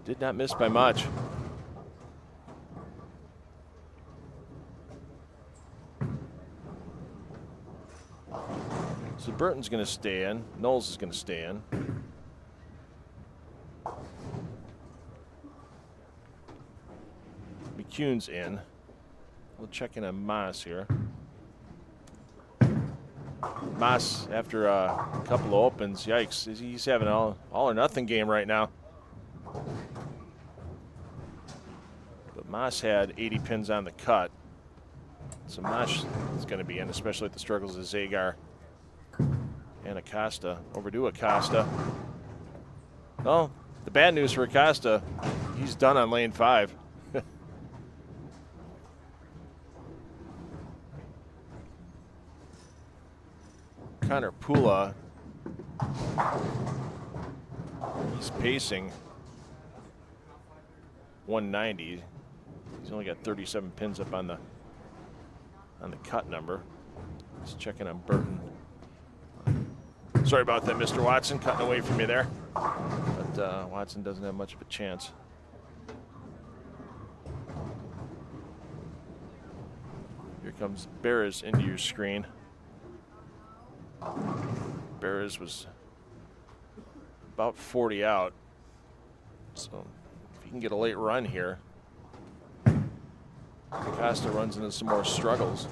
Did not miss by much. So Burton's going to stay in. Knowles is going to stay in. McCune's in. We'll check in on Moss here. Moss, after a couple of opens, yikes, he's having an all or nothing game right now. But Moss had 80 pins on the cut. So Moss is going to be in, especially with the struggles of Zagar and Acosta. Overdue Acosta. Well, the bad news for Acosta, he's done on lane 5. Connor Pula, he's pacing 190. He's only got 37 pins up on the cut number. Just checking on Burton. Sorry about that, Mr. Watson, cutting away from you there. But Watson doesn't have much of a chance. Here comes Beres into your screen. Beres was about 40 out, so if he can get a late run here, Acosta runs into some more struggles.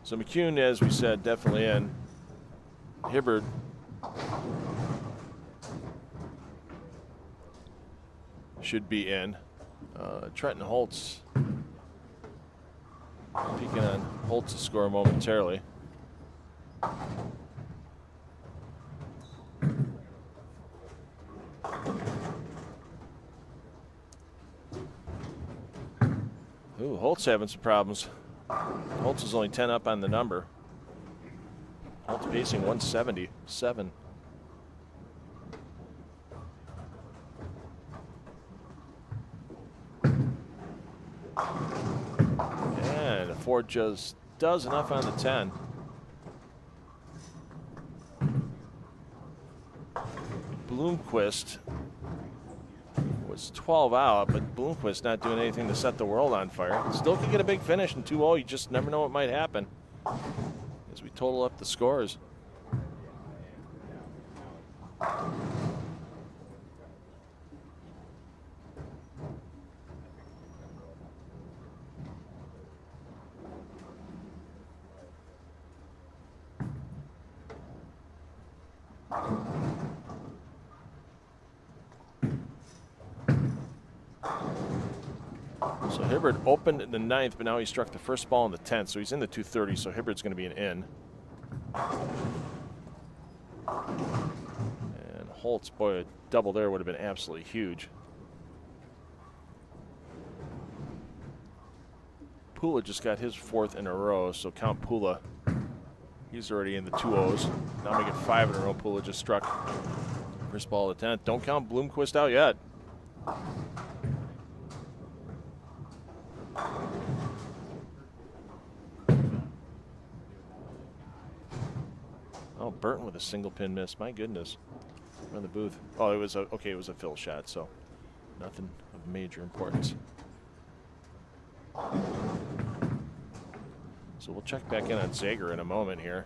So McCune, as we said, definitely in. Hibbard should be in. Trenton Holtz peeking on Holtz's score momentarily. Ooh, Holtz having some problems. Holtz is only 10 up on the number. Holtz pacing 177. And Ford just does enough on the 10. Bloomquist was 12 out, but Bloomquist not doing anything to set the world on fire. Still could get a big finish in 2-0. You just never know what might happen as we total up the scores. Hibbert opened in the 9th, but now he struck the first ball in the 10th, so he's in the 230, so Hibbert's going to be an in. And Holtz, boy, a double there would have been absolutely huge. Pula just got his 4th in a row, so count Pula. He's already in the 2-0s. Now we get 5 in a row. Pula just struck first ball of the 10th. Don't count Bloomquist out yet. Oh, Burton with a single pin miss. My goodness. Around the booth. Oh, it was okay. It was a fill shot, so nothing of major importance. So we'll check back in on Zager in a moment here.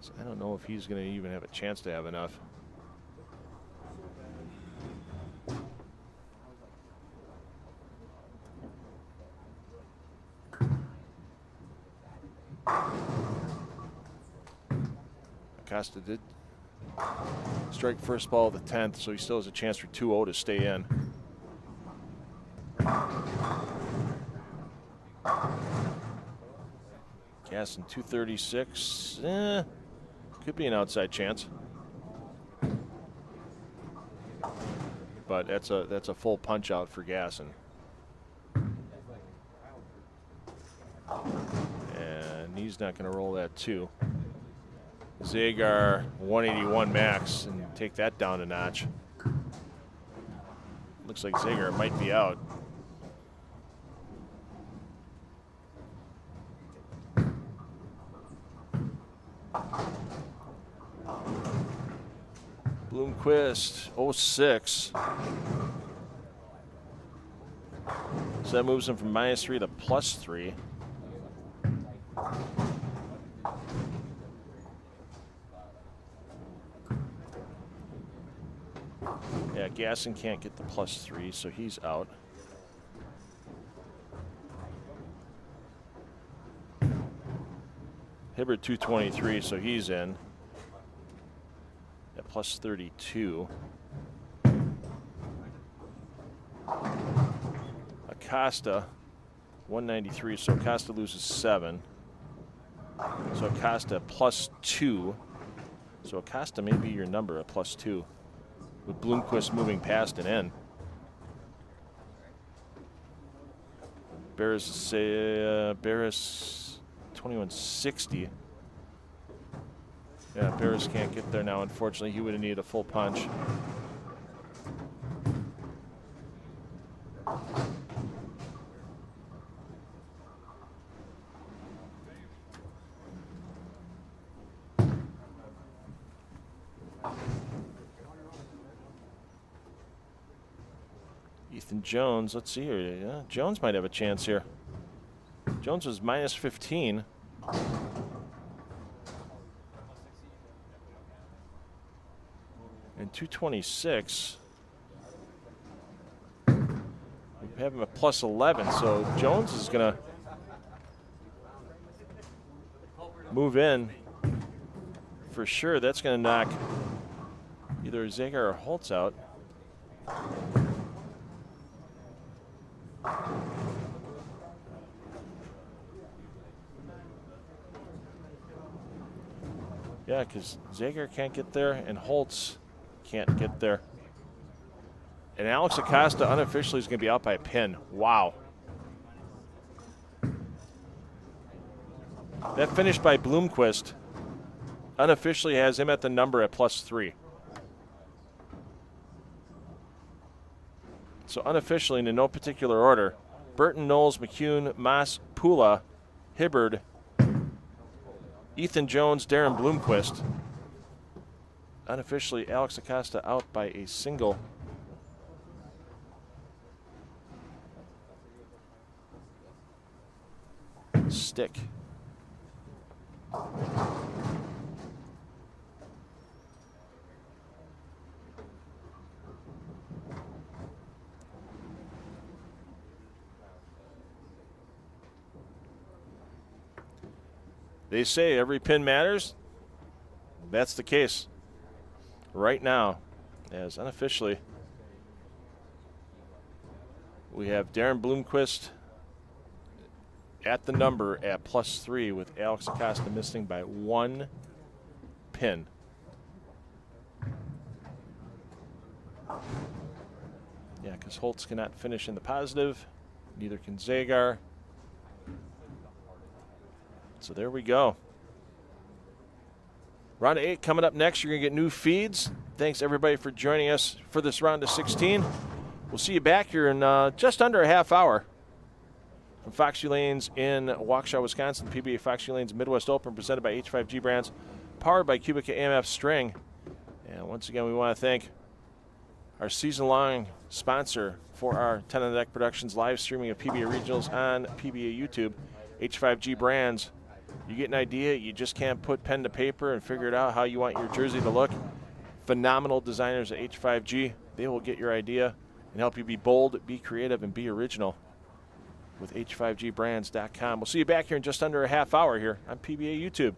So I don't know if he's going to even have a chance to have enough. Acosta did strike first ball of the 10th, so he still has a chance for 2-0 to stay in. Gas in 236. Could be an outside chance. But that's a full punch out for Gasson. And he's not going to roll that too. Zagar 181 max and take that down a notch. Looks like Zagar might be out. Bloomquist 06. So that moves him from -3 to +3. Yeah, Gasson can't get the +3, so he's out. Hibbert 223, so he's in at +32. Acosta 193, so Acosta loses 7. So Acosta +2. So Acosta may be your number at +2. With Bloomquist moving past and in. Barris 2160. Yeah, Barris can't get there now, unfortunately. He would have needed a full punch. Ethan Jones, let's see here. Yeah, Jones might have a chance here. Jones was -15. And 226. We have him at +11, so Jones is going to move in for sure. That's going to knock either Zager or Holtz out. Yeah, because Zager can't get there and Holtz can't get there. And Alex Acosta unofficially is going to be out by a pin. Wow. That finish by Bloomquist unofficially has him at the number at +3. So unofficially, and in no particular order, Burton, Knowles, McCune, Maas, Pula, Hibbard, Ethan Jones, Darren Bloomquist. Unofficially, Alex Acosta out by a single. Stick. They say every pin matters. That's the case right now, as unofficially We have Darren Bloomquist at the number at +3 with Alex Acosta missing by 1 pin. Yeah, because Holtz cannot finish in the positive. Neither can Zagar. So there we go. Round of 8 coming up next. You're going to get new feeds. Thanks, everybody, for joining us for this round of 16. We'll see you back here in just under a half hour from Foxx View Lanes in Waukesha, Wisconsin. PBA Foxx View Lanes Midwest Open presented by H5G Brands, powered by QubicaAMF String. And once again, we want to thank our season-long sponsor for our 10 on the Deck Productions live streaming of PBA Regionals on PBA YouTube, H5G Brands. You get an idea, you just can't put pen to paper and figure it out how you want your jersey to look. Phenomenal designers at H5G. They will get your idea and help you be bold, be creative, and be original with H5GBrands.com. We'll see you back here in just under a half hour here on PBA YouTube.